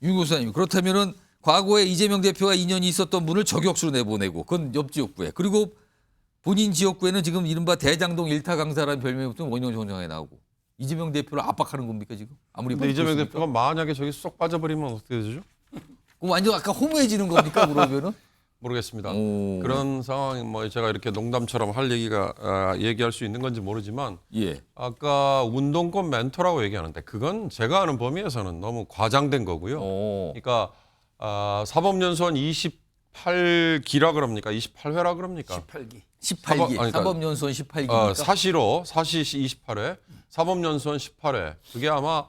윤 교수님, 그렇다면은 과거에 이재명 대표가 인연이 있었던 분을 저격수로 내보내고 그건 옆 지역구에, 그리고 본인 지역구에는 지금 이른바 대장동 일타 강사라는 별명이 붙은 원효 총장에 나오고 이재명 대표를 압박하는 겁니까 지금? 아무리 근데 이재명 대표가 만약에 저기 쏙 빠져버리면 어떻게 되죠? 그럼 완전 아까 허무해지는 겁니까 그러면은? 모르겠습니다. 그런 상황이 뭐 제가 이렇게 농담처럼 할 얘기가 얘기할 수 있는 건지 모르지만 예. 아까 아까 운동권 멘토라고 얘기하는데 그건 제가 아는 범위에서는 너무 과장된 거고요. 그러니까 사법연수원 28기라 그럽니까? 28회라 그럽니까? 18기. 18기. 사법연수원 18기입니까? 사시로 28회, 사법연수원 18회. 그게 아마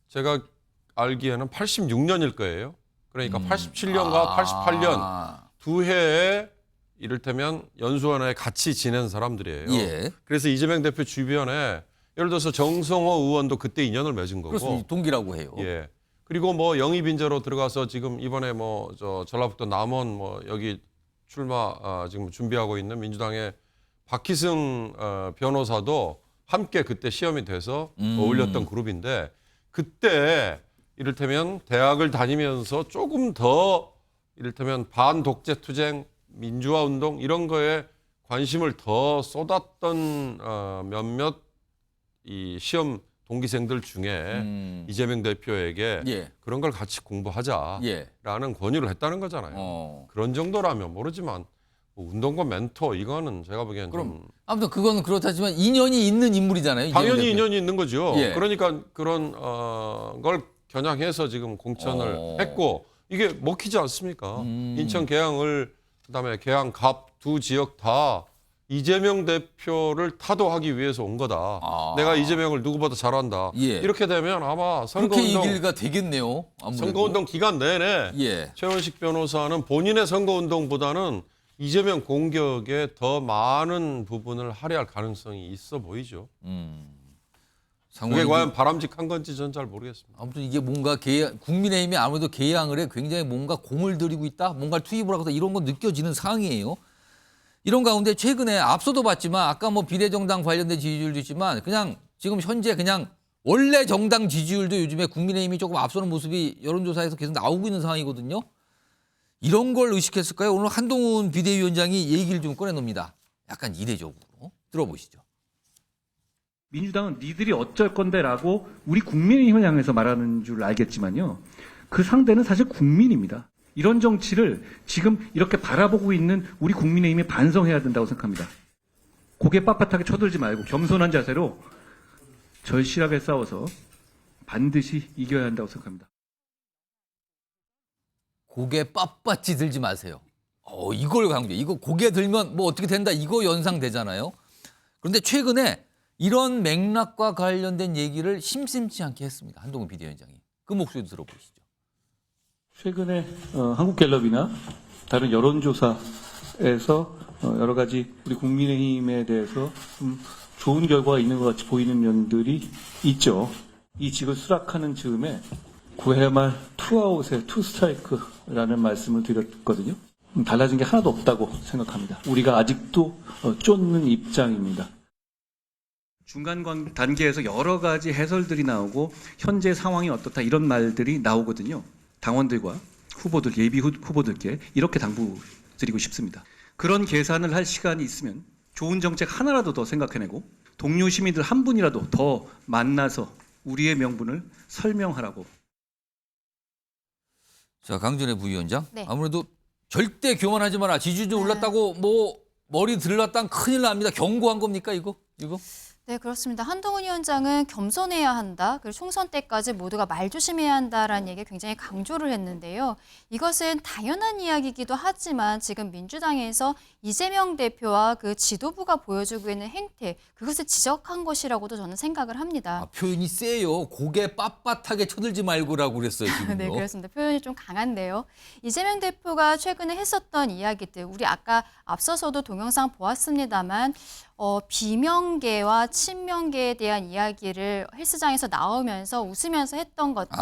제가 알기에는 86년일 거예요. 그러니까 87년과 88년 두 해에 이를테면 연수원에 같이 지낸 사람들이에요. 예. 그래서 이재명 대표 주변에 예를 들어서 정성호 의원도 그때 인연을 맺은 거고. 그렇습니다. 동기라고 해요. 예. 그리고 뭐 영입 인재로 들어가서 지금 이번에 뭐 저 전라북도 남원 뭐 여기 출마 지금 준비하고 있는 민주당의 박희승 변호사도 함께 그때 시험이 돼서 어울렸던 그룹인데 그때 이를테면 대학을 다니면서 조금 더 이를테면 반독재 투쟁, 민주화 운동 이런 거에 관심을 더 쏟았던 몇몇 이 시험 동기생들 중에 이재명 대표에게 예. 그런 걸 같이 공부하자라는 권유를 했다는 거잖아요. 그런 정도라면 모르지만 뭐 운동권 멘토 이거는 제가 보기엔 좀 아무튼 그건 그렇다지만 인연이 있는 인물이잖아요. 당연히 인연이 있는 거죠. 예. 그러니까 그런 걸 겨냥해서 지금 공천을 했고 이게 먹히지 않습니까? 인천 계양을 그다음에 계양갑 두 지역 다 이재명 대표를 타도하기 위해서 온 거다. 내가 이재명을 누구보다 잘한다. 예. 이렇게 되면 아마 그렇게 얘기가 되겠네요. 아무래도. 선거운동 기간 내내 예. 최원식 변호사는 본인의 선거운동보다는 이재명 공격에 더 많은 부분을 할애할 가능성이 있어 보이죠. 그게 과연 바람직한 건지 저는 잘 모르겠습니다. 아무튼 이게 뭔가 국민의힘이 아무래도 계양을 해 굉장히 뭔가 공을 들이고 있다, 뭔가 투입을 하고 있다 이런 건 느껴지는 상황이에요. 이런 가운데 최근에 앞서도 봤지만 아까 뭐 비례정당 관련된 지지율도 있지만 그냥 지금 현재 그냥 원래 정당 지지율도 요즘에 국민의힘이 조금 앞서는 모습이 여론조사에서 계속 나오고 있는 상황이거든요. 이런 걸 의식했을까요? 오늘 한동훈 비대위원장이 얘기를 좀 꺼내놉니다. 약간 이례적으로. 들어보시죠. 민주당은 니들이 어쩔 건데라고 우리 국민의힘을 향해서 말하는 줄 알겠지만요. 그 상대는 사실 국민입니다. 이런 정치를 지금 이렇게 바라보고 있는 우리 국민의힘이 반성해야 된다고 생각합니다. 고개 빳빳하게 쳐들지 말고 겸손한 자세로 절실하게 싸워서 반드시 이겨야 한다고 생각합니다. 고개 빳빳이 들지 마세요. 이걸 강조해. 이거 고개 들면 뭐 어떻게 된다 이거 연상되잖아요. 그런데 최근에 이런 맥락과 관련된 얘기를 심심치 않게 했습니다. 한동훈 비대위원장이. 그 목소리도 들어보시죠. 최근에 한국갤럽이나 다른 여론조사에서 여러 가지 우리 국민의힘에 대해서 좀 좋은 결과가 있는 것 같이 보이는 면들이 있죠. 이 직을 수락하는 즈음에 9회 말 투아웃에 투스트라이크라는 말씀을 드렸거든요. 달라진 게 하나도 없다고 생각합니다. 우리가 아직도 쫓는 입장입니다. 중간 단계에서 여러 가지 해설들이 나오고 현재 상황이 어떻다 이런 말들이 나오거든요. 당원들과 후보들, 예비 후보들께 이렇게 당부드리고 싶습니다. 그런 계산을 할 시간이 있으면 좋은 정책 하나라도 더 생각해내고 동료 시민들 한 분이라도 더 만나서 우리의 명분을 설명하라고. 자, 강준혜 부위원장. 네. 아무래도 절대 교만하지 마라. 지지율 올랐다고 뭐 머리 들렀다면 큰일 납니다. 경고한 겁니까 이거? 네, 그렇습니다. 한동훈 위원장은 겸손해야 한다. 그리고 총선 때까지 모두가 말 조심해야 한다라는 얘기 굉장히 강조를 했는데요. 이것은 당연한 이야기이기도 하지만 지금 민주당에서 이재명 대표와 그 지도부가 보여주고 있는 행태, 그것을 지적한 것이라고도 저는 생각을 합니다. 아, 표현이 세요. 고개 빳빳하게 쳐들지 말고라고 그랬어요, 지금요. 네, 그렇습니다. 표현이 좀 강한데요. 이재명 대표가 최근에 했었던 이야기들, 우리 아까 앞서서도 동영상 보았습니다만 비명계와 친명계에 대한 이야기를 헬스장에서 나오면서 웃으면서 했던 것들,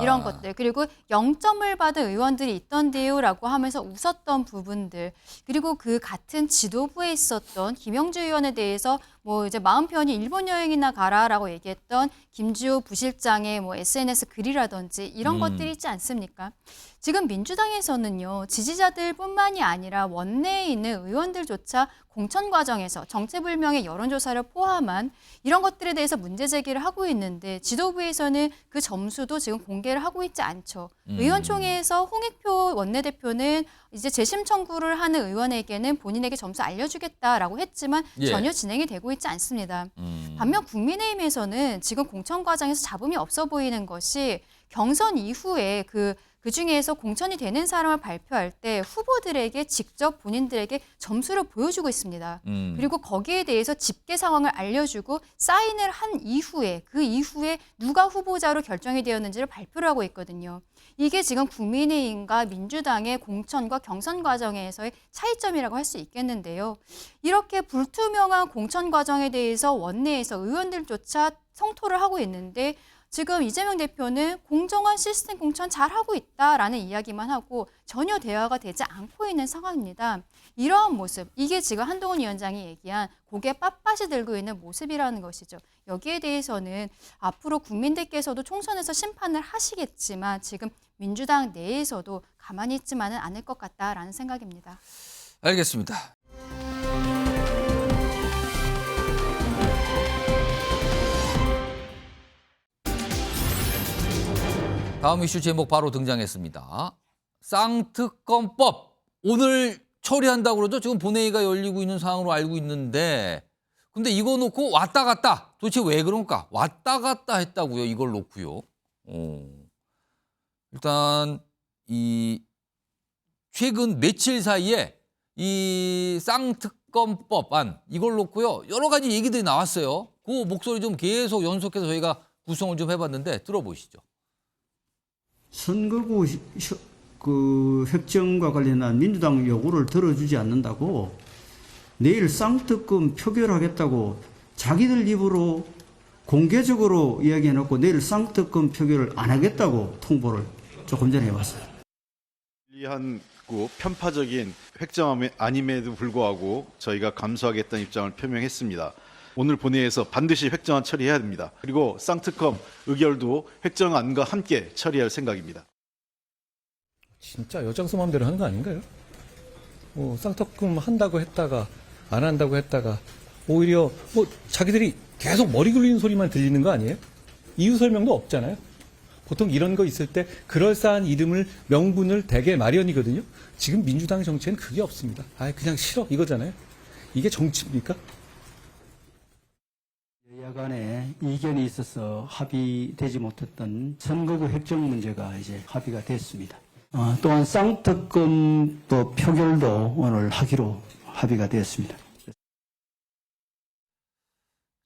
이런 것들, 그리고 0점을 받은 의원들이 있던데요라고 하면서 웃었던 부분들, 그리고 그 같은 지도부에 있었던 김영주 의원에 대해서 뭐 이제 마음 편히 일본 여행이나 가라라고 얘기했던 김주호 부실장의 뭐 SNS 글이라든지 이런 것들이 있지 않습니까? 지금 민주당에서는요, 지지자들뿐만이 아니라 원내에 있는 의원들조차 공천 과정에서 정체불명의 여론조사를 포함한 이런 것들에 대해서 문제 제기를 하고 있는데 지도부에서는 그 점수도 지금 공개를 하고 있지 않죠. 의원총회에서 홍익표 원내대표는 이제 재심 청구를 하는 의원에게는 본인에게 점수 알려주겠다라고 했지만 전혀 진행이 되고 있지 않습니다. 반면 국민의힘에서는 지금 공천 과정에서 잡음이 없어 보이는 것이 경선 이후에 그 중에서 공천이 되는 사람을 발표할 때 후보들에게 직접 본인들에게 점수를 보여주고 있습니다. 그리고 거기에 대해서 집계 상황을 알려주고 사인을 한 이후에 그 이후에 누가 후보자로 결정이 되었는지를 발표를 하고 있거든요. 이게 지금 국민의힘과 민주당의 공천과 경선 과정에서의 차이점이라고 할 수 있겠는데요. 이렇게 불투명한 공천 과정에 대해서 원내에서 의원들조차 성토를 하고 있는데 지금 이재명 대표는 공정한 시스템 공천 잘하고 있다라는 이야기만 하고 전혀 대화가 되지 않고 있는 상황입니다. 이러한 모습, 이게 지금 한동훈 위원장이 얘기한 고개 빳빳이 들고 있는 모습이라는 것이죠. 여기에 대해서는 앞으로 국민들께서도 총선에서 심판을 하시겠지만 지금 민주당 내에서도 가만히 있지만은 않을 것 같다라는 생각입니다. 알겠습니다. 다음 이슈 제목 바로 등장했습니다. 쌍특검법 오늘 처리한다고 그러죠. 지금 본회의가 열리고 있는 상황으로 알고 있는데 근데 이거 놓고 왔다 갔다 도대체 왜 그런가? 왔다 갔다 했다고요. 이걸 놓고요. 일단 이 최근 며칠 사이에 이 쌍특검법안 이걸 놓고요. 여러 가지 얘기들이 나왔어요. 그 목소리 좀 계속 연속해서 저희가 구성을 좀 해봤는데 들어보시죠. 선거구 그 획정과 관련한 민주당 요구를 들어주지 않는다고 내일 쌍특검 표결하겠다고 자기들 입으로 공개적으로 이야기해놓고 내일 쌍특검 표결을 안 하겠다고 통보를 조금 전에 해왔어요. 불리한 편파적인 획정안임에도 불구하고 저희가 감수하겠다는 입장을 표명했습니다. 오늘 본회의에서 반드시 획정안 처리해야 됩니다. 그리고 쌍특검 의결도 획정안과 함께 처리할 생각입니다. 진짜 여장수 마음대로 하는 거 아닌가요? 쌍특검 한다고 했다가 안 한다고 했다가 오히려 자기들이 계속 머리 굴리는 소리만 들리는 거 아니에요? 이유 설명도 없잖아요. 보통 이런 거 있을 때 그럴싸한 이름을 명분을 대개 마련이거든요. 지금 민주당 정치에는 그게 없습니다. 그냥 싫어 이거잖아요. 이게 정치입니까? 여야 간에 이견이 있어서 합의되지 못했던 선거구 획정 문제가 이제 합의가 됐습니다. 또한 쌍특검법 표결도 오늘 하기로 합의가 되었습니다.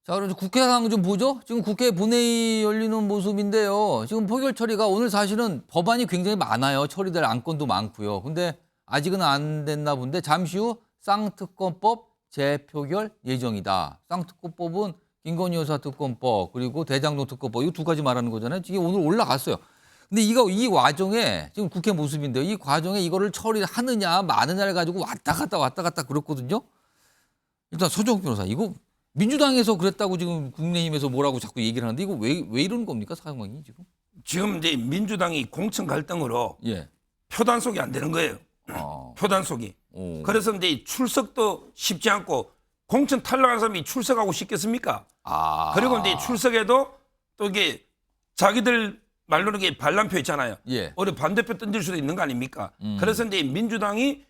자, 그럼 국회 상황 좀 보죠. 지금 국회 본회의 열리는 모습인데요. 지금 표결 처리가 오늘 사실은 법안이 굉장히 많아요. 처리될 안건도 많고요. 근데 아직은 안 됐나 본데 잠시 후 쌍특검법 재표결 예정이다. 쌍특검법은 김건희 여사 특검법 그리고 대장동 특검법 이 두 가지 말하는 거잖아요. 이게 오늘 올라갔어요. 근데 이 과정에 지금 국회 모습인데요. 이 과정에 이거를 처리하느냐 마느냐를 가지고 왔다 갔다 그랬거든요. 일단 서정욱 변호사 이거 민주당에서 그랬다고 지금 국민의힘에서 뭐라고 자꾸 얘기를 하는데 이거 왜 이러는 겁니까 상황이 지금? 지금 이제 민주당이 공천 갈등으로 표단속이 안 되는 거예요. 표단속이. 그래서 이제 출석도 쉽지 않고 공천 탈락한 사람이 출석하고 싶겠습니까? 그리고 이제 출석해도 또 이게 자기들 말로는 게 반란표 있잖아요. 예. 오히려 반대표 던질 수도 있는 거 아닙니까? 그래서 이제 민주당이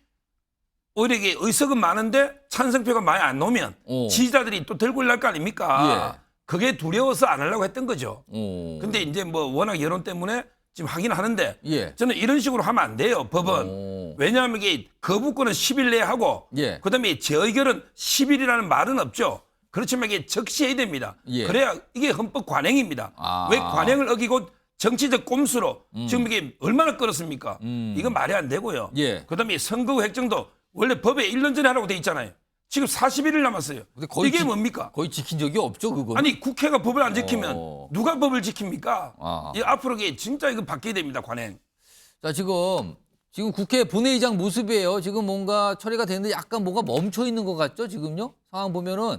오히려 이게 의석은 많은데 찬성표가 많이 안 나오면 지지자들이 또 들고 일날 거 아닙니까? 예. 그게 두려워서 안 하려고 했던 거죠. 근데 이제 뭐 워낙 여론 때문에 지금 하긴 하는데 예. 저는 이런 식으로 하면 안 돼요. 법은. 왜냐하면 이게 거부권은 10일 내에 하고 예. 그다음에 재의결은 10일이라는 말은 없죠. 그렇지만 이게 적시해야 됩니다. 예. 그래야 이게 헌법 관행입니다. 왜 관행을 어기고 정치적 꼼수로 지금 이게 얼마나 끌었습니까? 이건 말이 안 되고요. 예. 그다음에 선거 후 획정도 원래 법에 1년 전에 하라고 돼 있잖아요. 지금 41일 남았어요. 이게 뭡니까? 거의 지킨 적이 없죠, 그거. 아니 국회가 법을 안 지키면 누가 법을 지킵니까? 이 앞으로 이게 진짜 이거 바뀌어야 됩니다, 관행. 자, 지금 국회 본회의장 모습이에요. 지금 뭔가 처리가 되는데 약간 뭔가 멈춰 있는 것 같죠, 지금요? 상황 보면은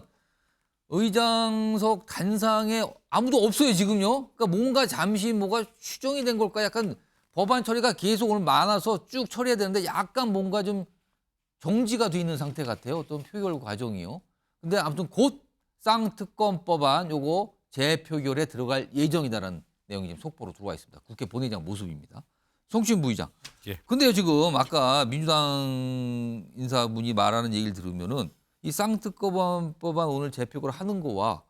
의장석 단상에 아무도 없어요, 지금요. 그러니까 뭔가 잠시 뭐가 추정이 된 걸까? 약간 법안 처리가 계속 오늘 많아서 쭉 처리해야 되는데 약간 뭔가 좀 정지가 돼 있는 상태 같아요. 어떤 표결 과정이요. 근데 아무튼 곧 쌍특검법안 요거 재표결에 들어갈 예정이다라는 내용이 지금 속보로 들어와 있습니다. 국회 본회의장 모습입니다. 송신 부의장. 예. 근데요, 지금 아까 민주당 인사분이 말하는 얘기를 들으면은 이 쌍특검법안 오늘 재표결을 하는 거와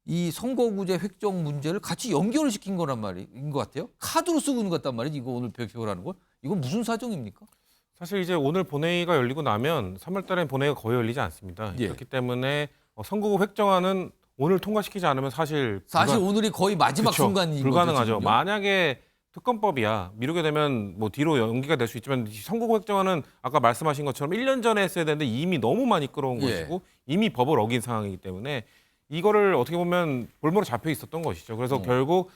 이 선거구제 획정 문제를 같이 연결을 시킨 거란 말인 것 같아요. 카드로 쓰고 있는 것 같단 말이지. 이거 오늘 표결하는 걸. 이건 무슨 사정입니까? 사실 이제 오늘 본회의가 열리고 나면 3월 달에 본회의가 거의 열리지 않습니다. 예. 그렇기 때문에 선거구 획정안은 오늘 통과시키지 않으면 사실 오늘이 거의 마지막 그쵸, 순간인 불가능하죠. 거죠, 만약에 특검법이야 미루게 되면 뭐 뒤로 연기가 될 수 있지만 선거구 획정안은 아까 말씀하신 것처럼 1년 전에 했어야 되는데 이미 너무 많이 끌어온 예. 것이고 이미 법을 어긴 상황이기 때문에 이거를 어떻게 보면 볼모로 잡혀 있었던 것이죠. 그래서 결국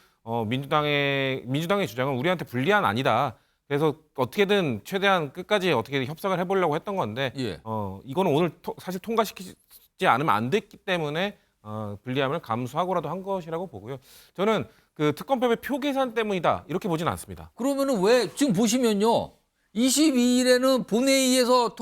민주당의 주장은 우리한테 불리한 아니다. 그래서 어떻게든 최대한 끝까지 어떻게 협상을 해보려고 했던 건데 예. 이거는 오늘 사실 통과시키지 않으면 안 됐기 때문에 불리함을 감수하고라도 한 것이라고 보고요. 저는 그 특검법의 표 계산 때문이다 이렇게 보진 않습니다. 그러면은 왜 지금 보시면요. 22일에는 본회의에서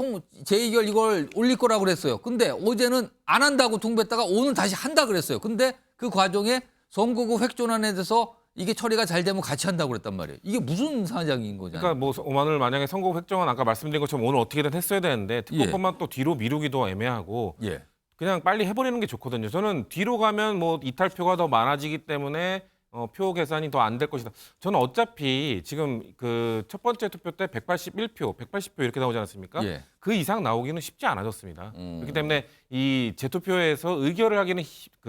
재의결 이걸 올릴 거라고 그랬어요. 근데 어제는 안 한다고 통보했다가 오늘 다시 한다 그랬어요. 근데 그 과정에 선거구 획정안에 대해서 이게 처리가 잘 되면 같이 한다고 그랬단 말이에요. 이게 무슨 사정인 거잖아요. 그러니까 뭐 오늘 만약에 선거구 획정안 아까 말씀드린 것처럼 오늘 어떻게든 했어야 되는데 특검법만 또 뒤로 미루기도 애매하고 그냥 빨리 해버리는 게 좋거든요. 저는 뒤로 가면 뭐 이탈표가 더 많아지기 때문에 표 계산이 더 안 될 것이다. 저는 어차피 지금 그 첫 번째 투표 때 181표, 180표 이렇게 나오지 않았습니까? 예. 그 이상 나오기는 쉽지 않아졌습니다. 그렇기 때문에 이 재투표에서 의결을 하기는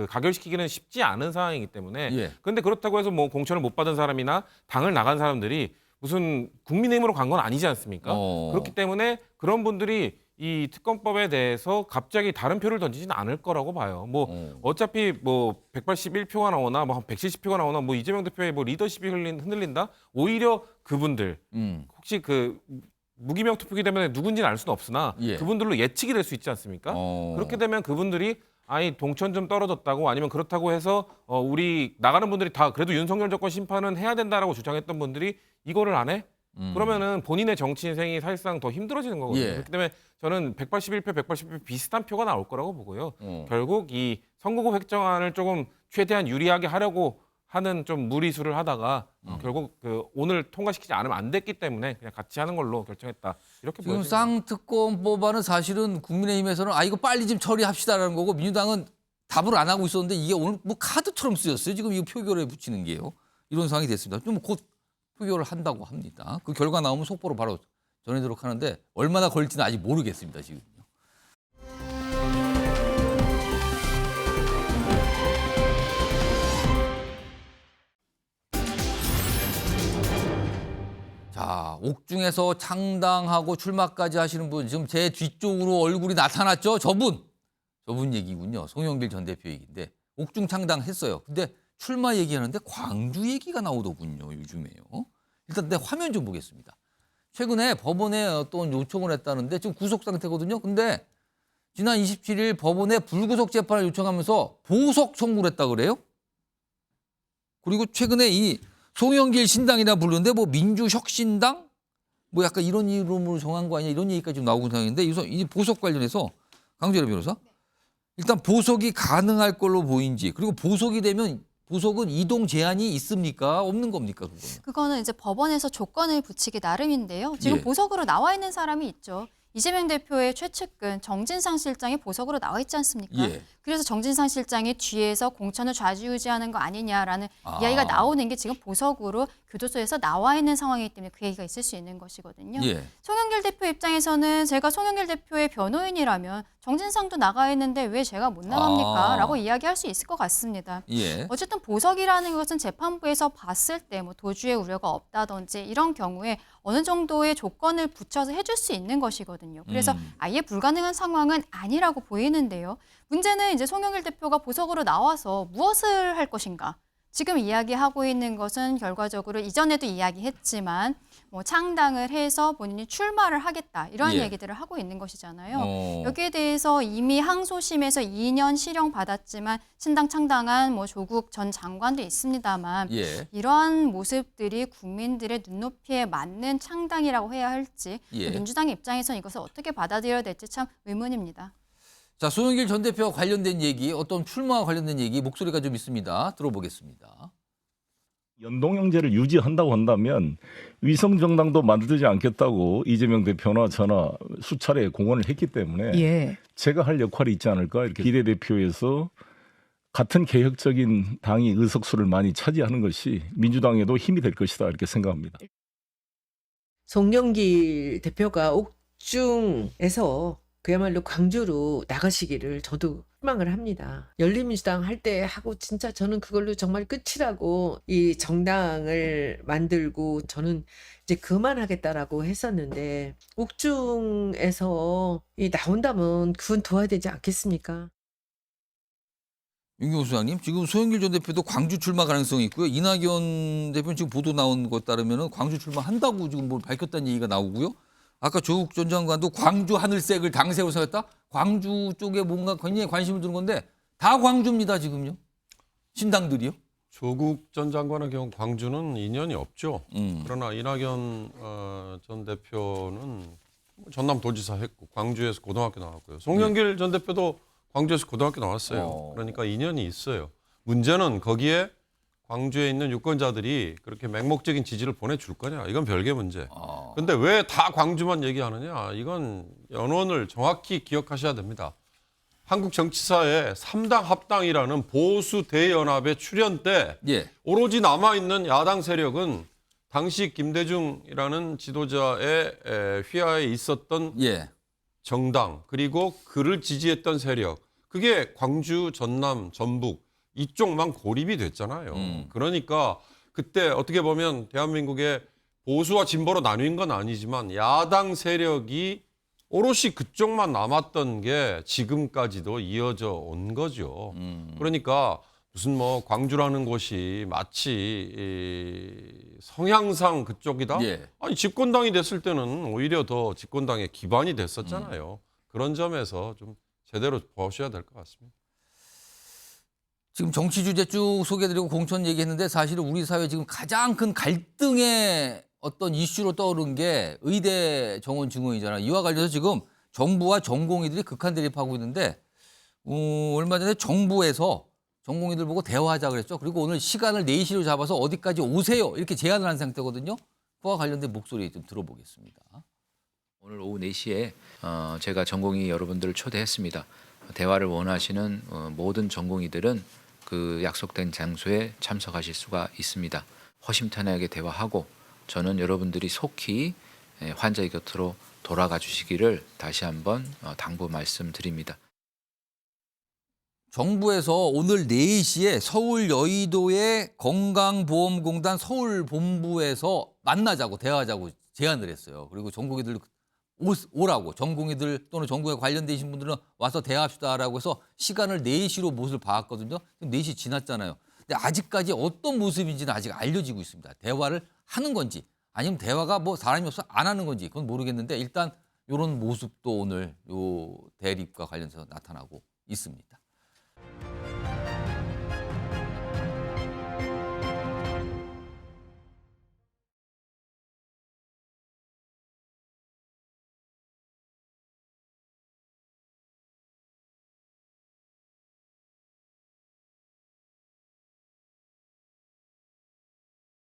가결시키기는 쉽지 않은 상황이기 때문에 그런데 그렇다고 해서 뭐 공천을 못 받은 사람이나 당을 나간 사람들이 무슨 국민의힘으로 간 건 아니지 않습니까? 그렇기 때문에 그런 분들이 이 특검법에 대해서 갑자기 다른 표를 던지지는 않을 거라고 봐요. 뭐 어차피 뭐 181표가 나오나 뭐 한 170표가 나오나 뭐 이재명 대표의 뭐 리더십이 흔들린다. 오히려 그분들 혹시 그 무기명 투표기 때문에 누군지는 알 수는 없으나 그분들로 예측이 될 수 있지 않습니까? 그렇게 되면 그분들이 아니 동천 좀 떨어졌다고 아니면 그렇다고 해서 우리 나가는 분들이 다 그래도 윤석열 정권 심판은 해야 된다라고 주장했던 분들이 이거를 안 해? 그러면은 본인의 정치 인생이 사실상 더 힘들어지는 거거든요. 그렇기 때문에 저는 181표, 180표 비슷한 표가 나올 거라고 보고요. 결국 이 선거구 획정안을 조금 최대한 유리하게 하려고 하는 좀 무리수를 하다가 결국 그 오늘 통과시키지 않으면 안 됐기 때문에 그냥 같이 하는 걸로 결정했다. 이렇게 지금 보여집니다. 쌍특검법안은 사실은 국민의힘에서는 이거 빨리 좀 처리합시다라는 거고 민주당은 답을 안 하고 있었는데 이게 오늘 뭐 카드처럼 쓰였어요. 지금 이거 표결에 붙이는 게요. 이런 상황이 됐습니다. 좀 곧 표결을 한다고 합니다. 그 결과 나오면 속보로 바로 전해드리도록 하는데 얼마나 걸릴지는 아직 모르겠습니다. 지금. 자, 옥중에서 창당하고 출마까지 하시는 분 지금 제 뒤쪽으로 얼굴이 나타났죠? 저분 얘기군요. 송영길 전 대표 얘기인데 옥중 창당했어요. 근데 출마 얘기하는데 광주 얘기가 나오더군요. 요즘에요. 일단 내 화면 좀 보겠습니다. 최근에 법원에 어떤 요청을 했다는데 지금 구속 상태거든요. 근데 지난 27일 법원에 불구속 재판을 요청하면서 보석 청구를 했다 그래요. 그리고 최근에 이 송영길 신당이라 부르는데 뭐 민주혁신당 뭐 약간 이런 이름으로 정한 거 아니냐 이런 얘기까지 좀 나오고 있는데 이 보석 관련해서 강재래 변호사 일단 보석이 가능할 걸로 보인지 그리고 보석이 되면 보석은 이동 제한이 있습니까? 없는 겁니까? 그거는 이제 법원에서 조건을 붙이기 나름인데요. 지금 예. 보석으로 나와 있는 사람이 있죠. 이재명 대표의 최측근 정진상 실장이 보석으로 나와 있지 않습니까? 예. 그래서 정진상 실장이 뒤에서 공천을 좌지우지하는 거 아니냐라는 이야기가 나오는 게 지금 보석으로 교도소에서 나와 있는 상황이기 때문에 그 얘기가 있을 수 있는 것이거든요. 예. 송영길 대표 입장에서는 제가 송영길 대표의 변호인이라면 정진상도 나가 있는데 왜 제가 못 나갑니까? 라고 이야기할 수 있을 것 같습니다. 예. 어쨌든 보석이라는 것은 재판부에서 봤을 때 뭐 도주의 우려가 없다든지 이런 경우에 어느 정도의 조건을 붙여서 해줄 수 있는 것이거든요. 그래서 아예 불가능한 상황은 아니라고 보이는데요. 문제는 이제 송영길 대표가 보석으로 나와서 무엇을 할 것인가? 지금 이야기하고 있는 것은 결과적으로 이전에도 이야기했지만 뭐 창당을 해서 본인이 출마를 하겠다 이런 예. 얘기들을 하고 있는 것이잖아요. 여기에 대해서 이미 항소심에서 2년 실형 받았지만 신당 창당한 뭐 조국 전 장관도 있습니다만 예. 이러한 모습들이 국민들의 눈높이에 맞는 창당이라고 해야 할지 예. 민주당 입장에서는 이것을 어떻게 받아들여야 될지 참 의문입니다. 자, 송영길 전 대표와 관련된 얘기, 어떤 출마와 관련된 얘기 목소리가 좀 있습니다. 들어보겠습니다. 연동형제를 유지한다고 한다면 위성정당도 만들지 않겠다고 이재명 대표나 저나 수차례 공언을 했기 때문에 예. 제가 할 역할이 있지 않을까 이렇게 비례대표에서 같은 개혁적인 당이 의석수를 많이 차지하는 것이 민주당에도 힘이 될 것이다 이렇게 생각합니다. 송영길 대표가 옥중에서 그야말로 광주로 나가시기를 저도 희망을 합니다. 열린민주당 할 때 하고 진짜 저는 그걸로 정말 끝이라고 이 정당을 만들고 저는 이제 그만하겠다라고 했었는데 옥중에서 나온다면 그건 도와야 되지 않겠습니까? 윤경수 소장님, 지금 송영길 전 대표도 광주 출마 가능성이 있고요. 이낙연 대표는 지금 보도 나온 것 따르면 광주 출마한다고 지금 뭘 밝혔다는 얘기가 나오고요. 아까 조국 전 장관도 광주 하늘색을 당색으로 세웠다. 광주 쪽에 뭔가 굉장히 관심을 두는 건데 다 광주입니다 지금요. 신당들이요. 조국 전 장관의 경우 광주는 인연이 없죠. 그러나 이낙연 전 대표는 전남도지사 했고 광주에서 고등학교 나왔고요. 송영길 전 대표도 광주에서 고등학교 나왔어요. 그러니까 인연이 있어요. 문제는 거기에 광주에 있는 유권자들이 그렇게 맹목적인 지지를 보내줄 거냐. 이건 별개 문제. 근데 왜 다 광주만 얘기하느냐. 이건 연원을 정확히 기억하셔야 됩니다. 한국 정치사에 3당 합당이라는 보수 대연합의 출현 때 오로지 남아있는 야당 세력은 당시 김대중이라는 지도자의 휘하에 있었던 정당 그리고 그를 지지했던 세력. 그게 광주, 전남, 전북 이쪽만 고립이 됐잖아요. 그러니까 그때 어떻게 보면 대한민국의 보수와 진보로 나뉜 건 아니지만 야당 세력이 오롯이 그쪽만 남았던 게 지금까지도 이어져 온 거죠. 그러니까 무슨 뭐 광주라는 곳이 마치 성향상 그쪽이다? 아니 집권당이 됐을 때는 오히려 더 집권당의 기반이 됐었잖아요. 그런 점에서 좀 제대로 보셔야 될 것 같습니다. 지금 정치 주제 쭉 소개해드리고 공천 얘기했는데 사실은 우리 사회 지금 가장 큰 갈등의 어떤 이슈로 떠오른 게 의대 정원 증원이잖아요. 이와 관련해서 지금 정부와 전공의들이 극한 대립하고 있는데 얼마 전에 정부에서 전공의들 보고 대화하자 그랬죠. 그리고 오늘 시간을 4시로 잡아서 어디까지 오세요 이렇게 제안을 한 상태거든요. 그와 관련된 목소리 좀 들어보겠습니다. 오늘 오후 4시에 제가 전공의 여러분들을 초대했습니다. 대화를 원하시는 모든 전공의들은 그 약속된 장소에 참석하실 수가 있습니다. 허심탄회하게 대화하고 저는 여러분들이 속히 환자의 곁으로 돌아가 주시기를 다시 한번 당부 말씀드립니다. 정부에서 오늘 4시에 서울 여의도의 건강보험공단 서울본부에서 만나자고 대화하자고 제안을 했어요. 그리고 전공의들 오라고 전공의들 또는 전공에 관련되신 분들은 와서 대화합시다라고 해서 시간을 4시로 못을 박았거든요. 4시 지났잖아요. 근데 아직까지 어떤 모습인지는 아직 알려지고 있습니다. 대화를 하는 건지 아니면 대화가 뭐 사람이 없어 안 하는 건지 그건 모르겠는데 일단 이런 모습도 오늘 요 대립과 관련해서 나타나고 있습니다.